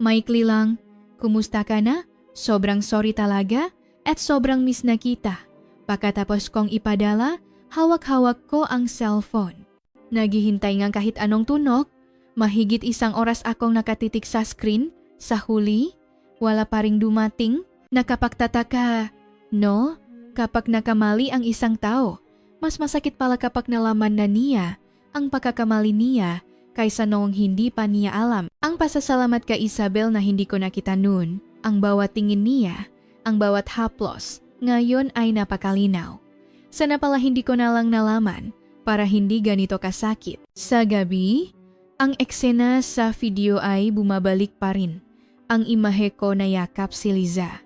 Maikli lang, kumusta ka na? Sobrang sorry talaga at sobrang miss na kita. Pagkatapos kong ipadala, hawak-hawak ko ang cellphone. Naghihintay nga kahit anong tunog, mahigit 1 oras akong nakatitik sa screen. Sa huli, Wala pa ring dumating? Nakapagtataka, no? Kapag nakamali ang isang tao, mas masakit pala kapag nalaman na niya ang pagkakamali niya kaysa noong hindi pa niya alam. Ang pasasalamat kay Isabel na hindi ko nakita noon, ang bawat tingin niya, ang bawat haplos, ngayon ay napakalinaw. Sana pala hindi ko na lang nalaman para hindi ganito kasakit. Sa gabi, ang eksena sa video ay bumabalik pa rin. Ang imahe ko na yakap si Liza.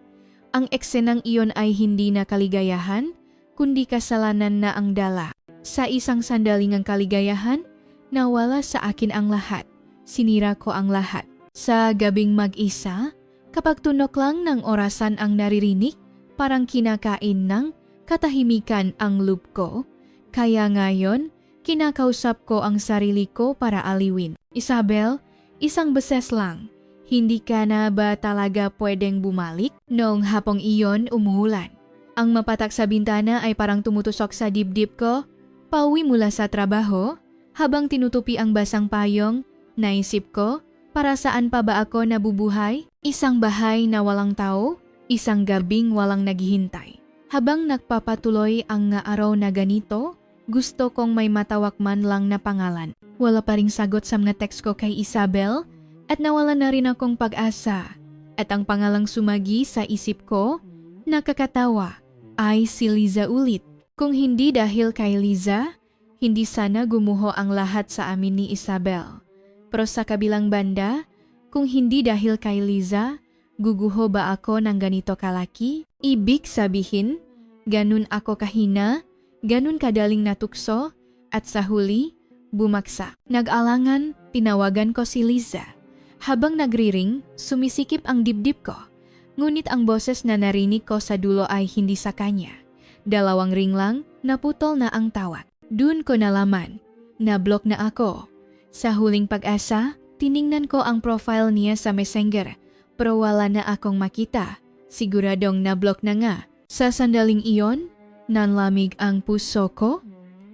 Ang eksenang iyon ay hindi na kaligayahan, kundi kasalanan na ang dala. Sa isang sandaling ang kaligayahan, nawala sa akin ang lahat. Sinira ko ang lahat. Sa gabing mag-isa, kapag tunok lang ng orasan ang naririnig, parang kinakain ng katahimikan ang loop ko. Kaya ngayon, kinakausap ko ang sarili ko para aliwin. Isabel, isang beses lang. Hindi ka na ba talaga pwedeng bumalik? Noong hapong iyon, umuulan. Ang mapatak sa bintana ay parang tumutusok sa dibdib ko. Pauwi mula sa trabaho, habang tinutupi ang basang payong, naisip ko, para saan pa ba ako nabubuhay? Isang bahay na walang tao, isang gabing walang naghihintay. Habang nagpapatuloy ang nga araw na ganito, gusto kong may matawag man lang na pangalan. Wala pa ring sagot sa mga text ko kay Isabel, at nawala na rin akong pag-asa. At ang pangalang sumagi sa isip ko, nakakatawa, ay si Liza ulit. Kung hindi dahil kay Liza, hindi sana gumuho ang lahat sa amin ni Isabel. Pero sa kabilang banda, kung hindi dahil kay Liza, guguho ba ako ng ganito kalaki? Ibig sabihin, ganun ako kahina, ganun kadaling natukso, at sa huli, bumaksak. Nag-alangan, tinawagan ko si Liza. Habang nagriring, sumisikip ang dibdib ko. Ngunit ang boses na narinig ko sa dulo ay hindi sa kanya. 2 ring lang, naputol na ang tawag. Doon ko nalaman, na-block na ako. Sa huling pag-asa, tiningnan ko ang profile niya sa Messenger, pero wala na akong makita. Siguradong na-block na nga. Sa sandaling iyon, nanlamig ang puso ko.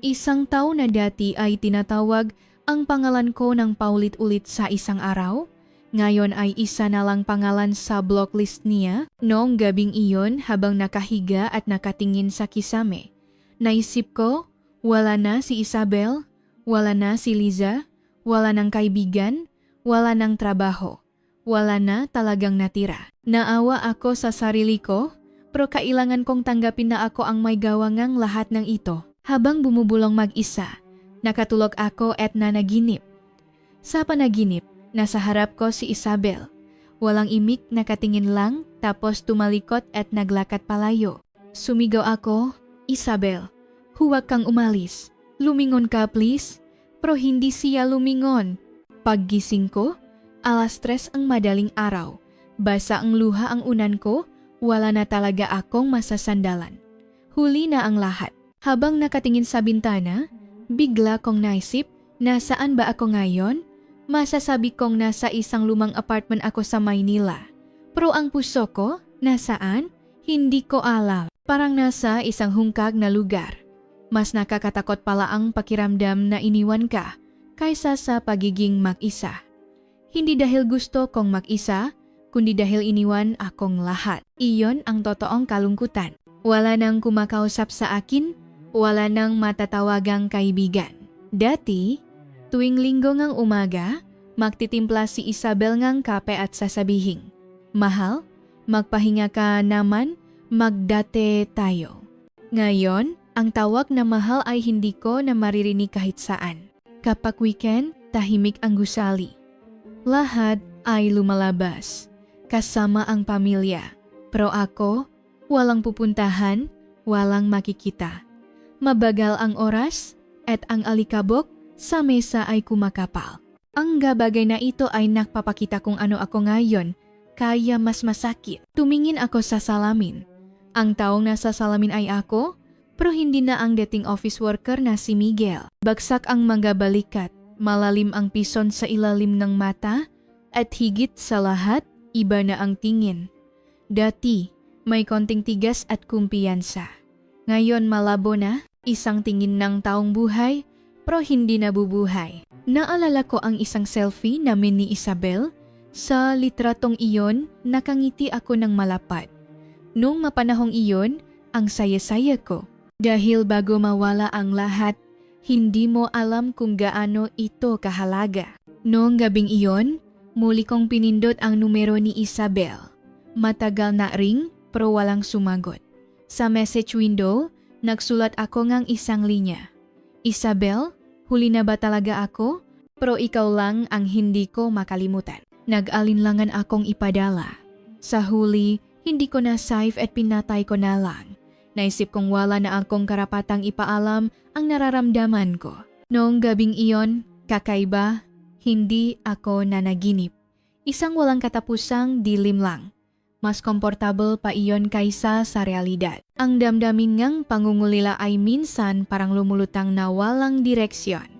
Isang tao na dati ay tinatawag ang pangalan ko ng paulit-ulit sa isang araw. Ngayon ay isa na lang pangalan sa blocklist niya. Noong gabing iyon habang nakahiga at nakatingin sa kisame, naisip ko, wala na si Isabel, wala na si Liza, wala ng kaibigan, wala ng trabaho, wala na talagang natira. Naawa ako sa sarili ko, pero kailangan kong tanggapin na ako ang may gawangang lahat ng ito. Habang bumubulong mag-isa, nakatulog ako at nanaginip. Sa panaginip, nasa harap ko si Isabel. Walang imik, nakatingin lang, tapos tumalikot at naglakad palayo. Sumigaw ako, Isabel, huwag kang umalis. Lumingon ka please. Pero hindi siya lumingon. Paggising ko, 3:00 ang madaling araw. Basa ang luha ang unan ko, wala na talaga akong masasandalan. Huli na ang lahat. Habang nakatingin sa bintana, bigla kong naisip, nasaan ba ako ngayon? Masasabi kong nasa isang lumang apartment ako sa Maynila. Pero ang puso ko, nasaan? Hindi ko alam. Parang nasa isang hungkag na lugar. Mas nakakatakot pala ang pakiramdam na iniwan ka kaysa sa pagiging mag-isa. Hindi dahil gusto kong mag-isa, kundi dahil iniwan akong lahat. Iyon ang totoong kalungkutan. Wala nang kumakausap sa akin, wala nang matatawagang kaibigan. Dati, tuwing linggo ngang umaga, magtitimpla si Isabel ngang kape at sasabihing, mahal, magpahinga ka naman, magdate tayo. Ngayon, ang tawag na mahal ay hindi ko na maririnig kahit saan. Kapag weekend, tahimik ang gusali. Lahat ay lumalabas, kasama ang pamilya. Pero ako, walang pupuntahan, walang makikita. Mabagal ang oras at ang alikabok sa mesa ay kumakapal. Ang bagay na ito ay nagpapakita kung ano ako ngayon, kaya mas masakit. Tumingin ako sa salamin. Ang taong nasa salamin ay ako, pero hindi na ang dating office worker na si Miguel. Bagsak ang mga balikat, malalim ang pison sa ilalim ng mata, at higit sa lahat, iba na ang tingin. Dati, may konting tigas at kumpiyansa. Ngayon malabo na, isang tingin ng taong buhay, pero hindi nabubuhay. Naalala ko ang isang selfie namin ni Isabel Sa litratong iyon, nakangiti ako ng malapad. Nung mapanahong iyon, ang saya-saya ko. Dahil bago mawala ang lahat, hindi mo alam kung gaano ito kahalaga. Noong gabing iyon, muli kong pinindot ang numero ni Isabel. Matagal na ring, pero walang sumagot. Sa message window, nagsulat ako ngang isang linya. Isabel, huli na ba talaga ako? Pero ikaw lang ang hindi ko makalimutan. Nag-alinlangan akong ipadala. Sa huli, hindi ko na save at pinatay ko na lang. Naisip kong wala na akong karapatang ipaalam ang nararamdaman ko. Noong gabing iyon, kakaiba, hindi ako nanaginip. Isang walang katapusang dilim lang. Mas komportable pa iyon kaysa sa realidad. Ang damdamin ngang pangungulila ay minsan parang lumulutang na walang direksyon.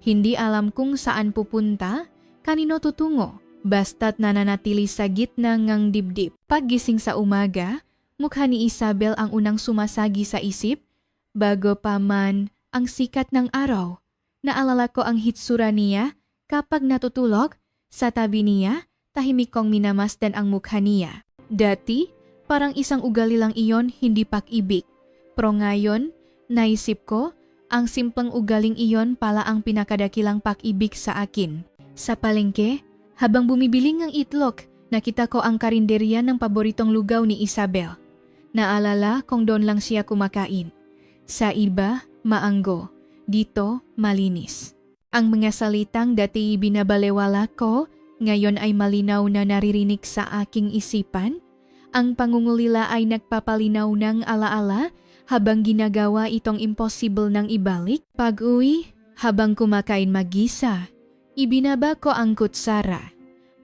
Hindi alam kung saan pupunta, kanino tutungo. Basta't nananatili sa gitna ngang dibdib. Paggising sa umaga, mukha ni Isabel ang unang sumasagi sa isip, bago pa man ang sikat ng araw. Naalala ko ang hitsura niya kapag natutulog, sa tabi niya, tahimik kong minamasdan ang mukha niya. Dati, parang isang ugali lang iyon, hindi pag-ibig. Pero ngayon, naisip ko, ang simpleng ugaling iyon pala ang pinakadakilang pag-ibig sa akin. Sa palengke, habang bumibili ng itlog, nakita ko ang karinderya ng paboritong lugaw ni Isabel. Naalala kung doon lang siya kumakain. Sa iba, maanggo. Dito, malinis. Ang mga salitang dati binabalewala ko, ngayon ay malinaw na naririnig sa aking isipan. Ang pangungulila ay nagpapalinaw ng alaala habang ginagawa itong impossible ng ibalik. Pag-uwi, habang kumakain mag-isa, ibinaba ko ang kutsara.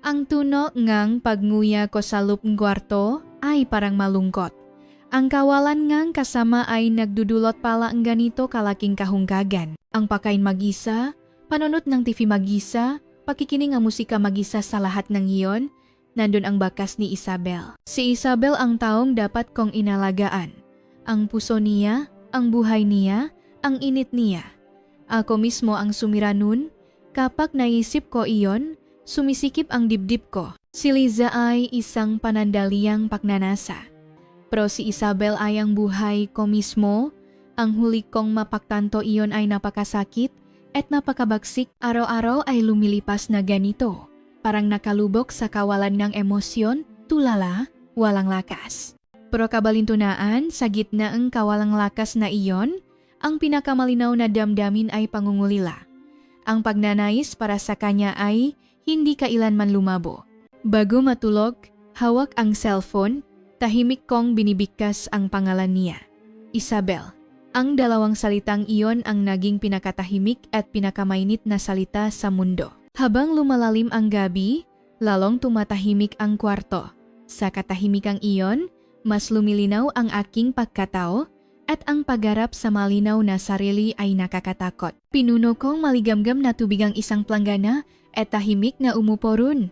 Ang tuno ngang pagnguya ko sa lupang kwarto ay parang malungkot. Ang kawalan ngang kasama ay nagdudulot pala ang ganito kalaking kahungkagan. Ang pakain mag-isa, panunot ng TV mag-isa, pakikinig ang musika mag-isa sa lahat ng iyon, nandun ang bakas ni Isabel. Si Isabel ang taong dapat kong inalagaan. Ang puso niya, ang buhay niya, ang init niya. Ako mismo ang sumira nun. Kapag naisip ko iyon, sumisikip ang dibdib ko. Si Liza ay isang panandaliang pagnanasa. Pero si Isabel ay ang buhay ko mismo. Ang huli kong mapagtanto iyon ay napakasakit at napakabagsik. Araw-araw ay lumilipas na ganito. Parang nakalubok sa kawalan ng emosyon, tulala, walang lakas. Pero kabalintunaan, sa gitna ng kawalang lakas na iyon, ang pinakamalinaw na damdamin ay pangungulila. Ang pagnanais para sa kanya ay hindi kailanman lumabo. Bago matulog, hawak ang cellphone, tahimik kong binibigkas ang pangalan niya. Isabel. Ang dalawang salitang iyon ang naging pinakatahimik at pinakamainit na salita sa mundo. Habang lumalalim ang gabi, lalong tumatahimik ang kwarto. Sa katahimikang iyon, mas lumilinaw ang aking pagkatao at ang paggarap sa malinaw na sarili ay nakakatakot. Pinuno kong maligamgam na tubig ang isang planggana at tahimik na umupo ron.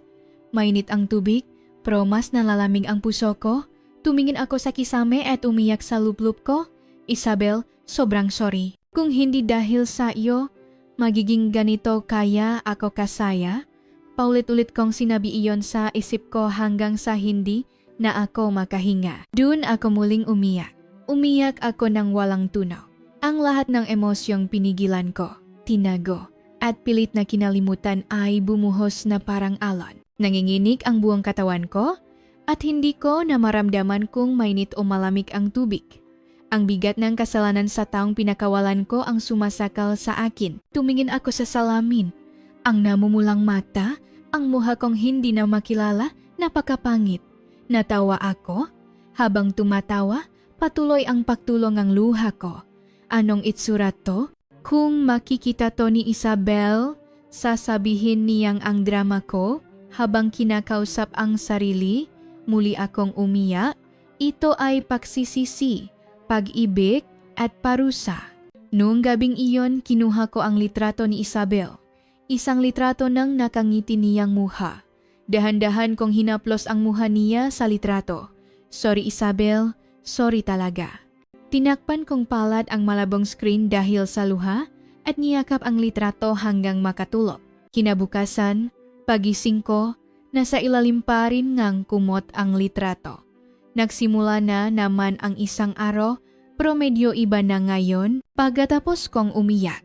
Mainit ang tubig, pero mas nalalamig ang puso ko. Tumingin ako sa kisame at umiyak sa luplup ko. Isabel, sobrang sorry. Kung hindi dahil sa iyo, magiging ganito kaya ako kasaya? Paulit-ulit kong sinabi iyon sa isip ko hanggang sa hindi na ako makahinga. Doon ako muling umiyak. Umiyak ako ng walang tunaw. Ang lahat ng emosyong pinigilan ko, tinago, at pilit na kinalimutan ay bumuhos na parang alon. Nanginginig ang buong katawan ko at hindi ko na maramdaman kung mainit o malamig ang tubig. Ang bigat ng kasalanan sa taong pinakawalan ko ang sumasakal sa akin. Tumingin ako sa salamin. Ang namumulang mata, ang mukha kong hindi na makilala, napakapangit. Natawa ako. Habang tumatawa, patuloy ang pagtulong ang luha ko. Anong itsura to? Kung makikita to ni Isabel, sasabihin niyang ang drama ko habang kinakausap ang sarili, muli akong umiyak. Ito ay pagsisisi, pag-ibig at parusa. Noong gabing iyon, kinuha ko ang litrato ni Isabel. Isang litrato ng nakangiti niyang muha. Dahan-dahan kong hinaplos ang muha niya sa litrato. Sorry Isabel, sorry talaga. Tinakpan kong palad ang malabong screen dahil sa luha at niyakap ang litrato hanggang makatulog. Kinabukasan, pagising ko, Nasa ilalim pa rin ngang kumot ang litrato. Nagsimula na naman ang isang araw, pero medyo iba na ngayon pagkatapos kong umiyak.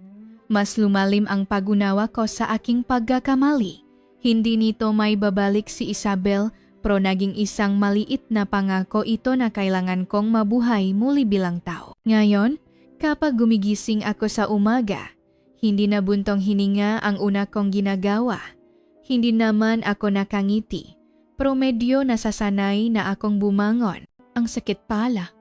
Mas lumalim ang pag-unawa ko sa aking pagkakamali. Hindi nito may babalik si Isabel, pero naging isang maliit na pangako ito na kailangan kong mabuhay muli bilang tao. Ngayon, kapag gumigising ako sa umaga, hindi na buntong hininga ang una kong ginagawa. Hindi naman ako nakangiti, pero medyo nasasanay na akong bumangon. Ang sakit pala.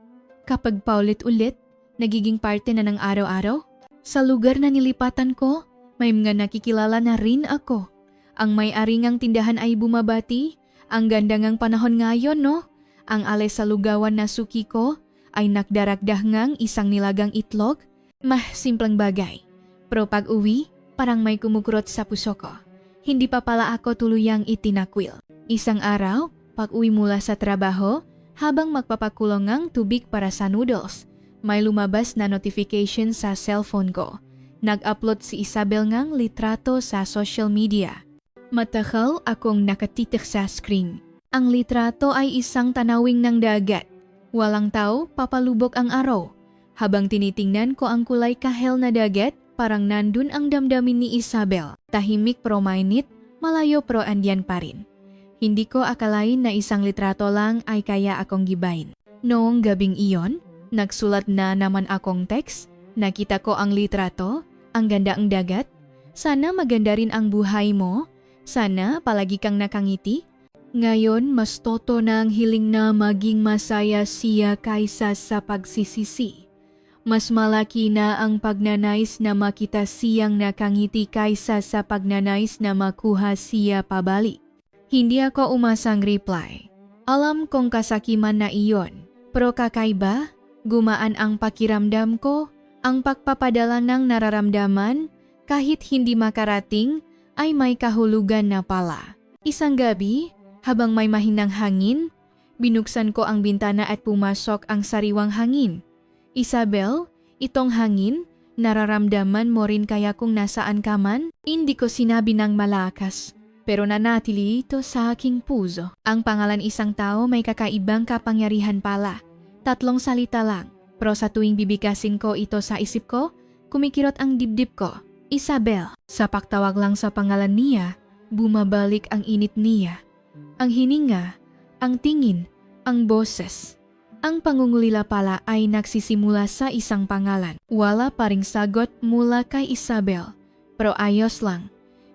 Kapag paulit-ulit, nagiging parte na ng araw-araw. Sa lugar na nilipatan ko, may mga nakikilala na rin ako. Ang may-ari ngang tindahan ay bumabati. Ang ganda ngang panahon ngayon, no? Ang alay sa lugawan na suki ko ay nakdarakdah ngang isang nilagang itlog. Simpleng bagay. Pero pag uwi, parang may kumukurot sa puso ko. Hindi pa pala ako tuluyang itinakwil. Isang araw, pag uwi mula sa trabaho, habang magpapakulong ng tubig para sa noodles, may lumabas na notification sa cellphone ko. Nag-upload si Isabel ngang litrato sa social media. Matagal akong nakatitik sa screen. Ang litrato ay isang tanawing ng dagat. Walang tao, papalubok ang araw. Habang tinitingnan ko ang kulay kahel na dagat, parang nandun ang damdamin ni Isabel. Tahimik pero mainit, malayo pero andiyan pa rin. Hindi ko akalain na isang litrato lang ay kaya akong gibain. Noong gabing iyon, nagsulat na naman akong text. Nakita ko ang litrato, ang ganda ang dagat. Sana maganda rin ang buhay mo. Sana palagi kang nakangiti. Ngayon, mas toto na ang hiling na maging masaya siya kaysa sa pagsisisi. Mas malaki na ang pagnanais na makita siyang nakangiti kaysa sa pagnanais na makuha siya pabalik. Hindi ako umasang reply. Alam kong kasakiman na iyon. Pero kakaiba, gumaan ang pakiramdam ko, ang pagpapadala ng nararamdaman, kahit hindi makarating, ay may kahulugan na pala. Isang gabi, habang may mahinang hangin, binuksan ko ang bintana at pumasok ang sariwang hangin. Isabel, itong hangin, nararamdaman mo rin kaya kung nasaan ka man? Hindi ko sinabi ng malakas, pero nanatili ito sa aking puso. Ang pangalan isang tao may kakaibang kapangyarihan pala. 3 salita lang, pero sa tuwing bibigkasin ko ito sa isip ko, kumikirot ang dibdib ko. Isabel. Sa pagtawag lang sa pangalan niya, bumabalik ang init niya. Ang hininga, ang tingin, ang boses. Ang pangungulila pala ay nagsisimula sa isang pangalan. Wala pa ring sagot mula kay Isabel, pero ayos lang.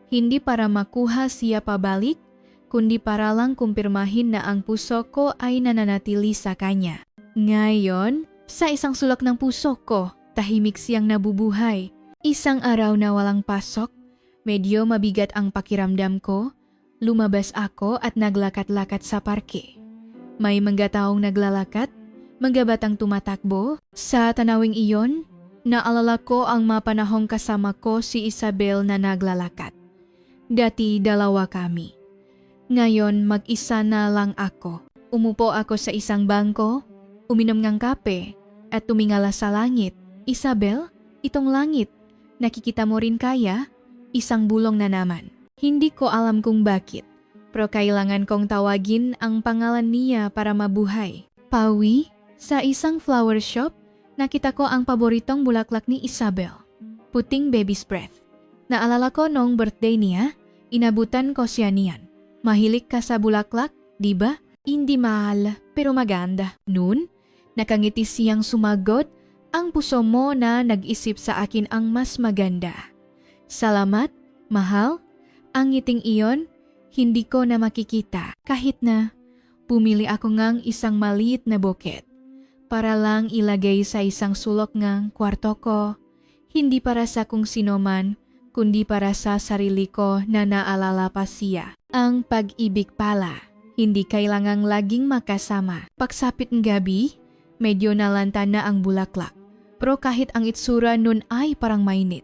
Hindi para makuha siya pabalik, kundi para lang kumpirmahin na ang puso ko ay nananatili sa kanya. Ngayon, sa isang sulok ng puso ko, tahimik siyang nabubuhay. Isang araw na walang pasok, medyo mabigat ang pakiramdam ko. Lumabas ako at naglakad-lakad sa parke. May mga taong naglalakad, mga batang tumatakbo. Sa tanawing iyon, naalala ko ang mapanahong kasama ko si Isabel na naglalakad. Dati 2 kami. Ngayon mag-isa na lang ako. Umupo ako sa isang bangko, uminom ng kape, at tumingala sa langit. Isabel, itong langit, nakikita mo rin kaya? Isang bulong na naman. Hindi ko alam kung bakit, pero kailangan kong tawagin ang pangalan niya para mabuhay. Pauwi, sa isang flower shop, nakita ko ang paboritong bulaklak ni Isabel. Puting baby's breath. Naalala ko noong birthday niya, inabutan ko siya niyan. Mahilig ka sa bulaklak, di ba? Hindi mahal, pero maganda. Noon, nakangiti siyang sumagot, ang puso mo na nag-isip sa akin ang mas maganda. Salamat, mahal. Ang ngiting iyon, hindi ko na makikita kahit na pumili ako ngang isang maliit na bouquet para lang ilagay sa isang sulok ngang kwarto ko. Hindi para sa kung sino man, kundi para sa sarili ko na naalala pa siya. Ang pag-ibig pala, hindi kailangang laging makasama. Pagsapit ng gabi, medyo nalanta na ang bulaklak. Pero kahit ang itsura nun ay parang mainit.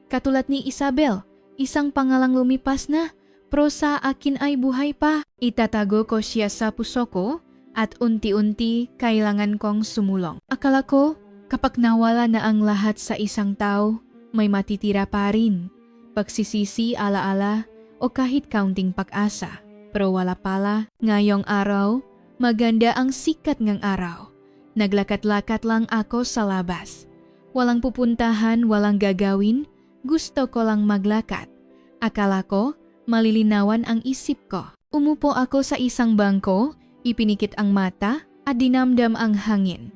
Katulad ni Isabel, isang pangalang lumipas na, pero sa akin ay buhay pa. Itatago ko siya sa puso ko at unti-unti kailangan kong sumulong. Akala ko, kapag nawala na ang lahat sa isang tao, may matitira pa rin. Pagsisisi, alaala, o kahit kaunting pag-asa. Pero wala pala, ngayong araw, maganda ang sikat ng araw. Naglakat-lakat lang ako sa labas. Walang pupuntahan, walang gagawin, gusto ko lang maglakad. Akala ko, malilinawan ang isip ko. Umupo ako sa isang bangko, ipinikit ang mata at dinamdam ang hangin.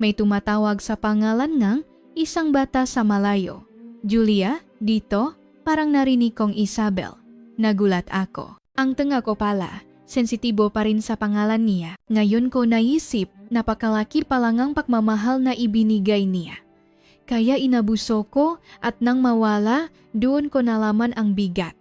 May tumatawag sa pangalan ng isang bata sa malayo. Julia, dito, parang narinig kong Isabel. Nagulat ako. Ang tanga ko pala, sensitibo pa rin sa pangalan niya. Ngayon ko naisip, napakalaki palangang pagmamahal na ibinigay niya. Kaya inabuso ko at nang mawala, doon ko nalaman ang bigat.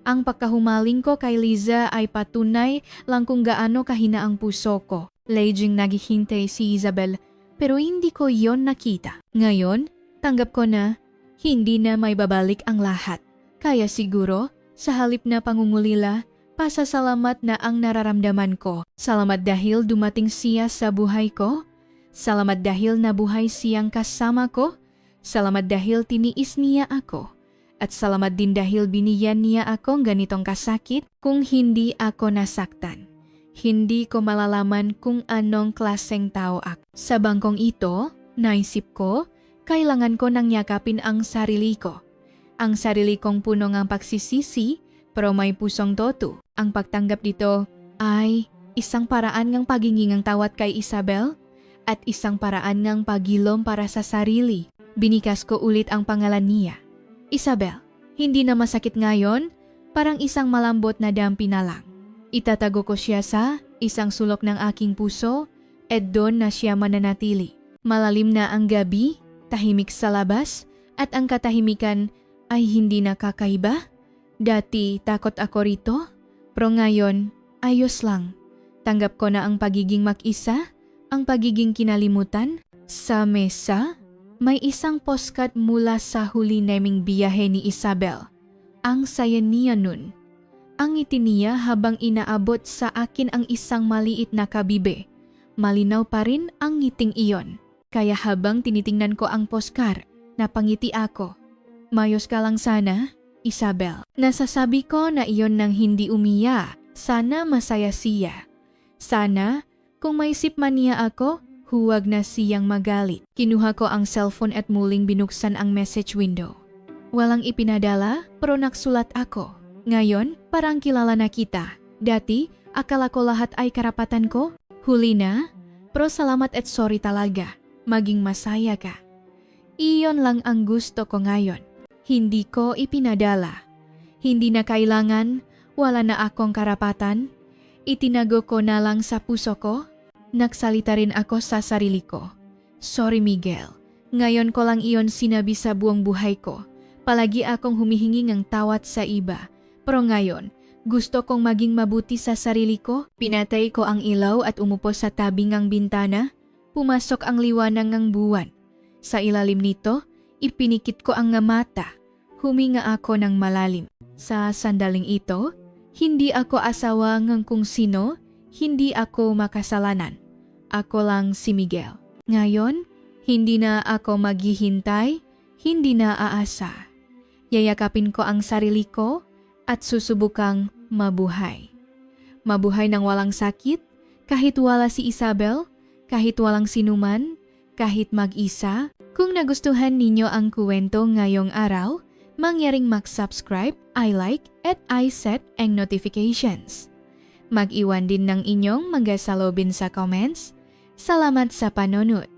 Ang pagkahumaling ko kay Liza ay patunay lang kung gaano kahina ang puso ko. Laging naghihintay si Isabel pero hindi ko yon nakita. Ngayon, tanggap ko na hindi na may babalik ang lahat. Kaya siguro, sa halip na pangungulila, pasasalamat na ang nararamdaman ko. Salamat dahil dumating siya sa buhay ko. Salamat dahil nabuhay siyang kasama ko. Salamat dahil tiniis niya ako. At salamat din dahil binigyan niya akong ganitong kasakit kung hindi ako nasaktan. Hindi ko malalaman kung anong klaseng tao ako. Sa bangkong ito, naisip ko, kailangan ko nang yakapin ang sarili ko. Ang sarili kong puno ng pagsisisi, pero may pusong toto. Ang pagtanggap dito ay isang paraan ng paghingi ng tawad kay Isabel at isang paraan ng pagilom para sa sarili. Binikas ko ulit ang pangalan niya. Isabel, hindi na masakit ngayon, parang isang malambot na dampi na lang. Itatago ko siya sa isang sulok ng aking puso at doon na siya mananatili. Malalim na ang gabi, tahimik sa labas, at ang katahimikan ay hindi nakakaiba. Dati takot ako rito, pero ngayon ayos lang. Tanggap ko na ang pagiging mag-isa, ang pagiging kinalimutan. Sa mesa, may isang postcard mula sa huli naming biyahe ni Isabel. Ang saya niya nun. Ang ngiti niya habang inaabot sa akin ang isang maliit na kabibe. Malinaw pa rin ang ngiting iyon. Kaya habang tinitingnan ko ang postcard, napangiti ako. Mayos ka lang sana, Isabel. Nasasabi ko na iyon nang hindi umiya. Sana masaya siya. Sana, kung maisip man niya ako, huwag na siyang magalit. Kinuha ko ang cellphone at muling binuksan ang message window. Walang ipinadala, pero nagsulat ako. Ngayon, parang kilala na kita. Dati, akala ko lahat ay karapatan ko. Huli na, pero salamat at sorry talaga. Maging masaya ka. Iyon lang ang gusto ko ngayon. Hindi ko ipinadala. Hindi na kailangan, wala na akong karapatan. Itinago ko na lang sa puso ko. Nagsalita rin ako sa sarili ko. Sorry Miguel, ngayon ko lang iyon sinabi sa buong buhay ko. Palagi akong humihingi ng tawad sa iba. Pero ngayon, gusto kong maging mabuti sa sarili ko. Pinatay ko ang ilaw at umupo sa tabing ng bintana. Pumasok ang liwanag ng buwan. Sa ilalim nito, ipinikit ko ang mata. Huminga ako ng malalim. Sa sandaling ito, hindi ako asawa ng kung sino, hindi ako makasalanan. Ako lang si Miguel. Ngayon, hindi na ako maghihintay, hindi na aasa. Yayakapin ko ang sarili ko at susubukang mabuhay. Mabuhay ng walang sakit, kahit wala si Isabel, kahit walang sinuman, kahit mag-isa. Kung nagustuhan ninyo ang kwento ngayong araw, mangyaring mag-subscribe, I-like, at I-set ang notifications. Mag-iwan din ng inyong mga salobin sa comments. Salamat sa panonood.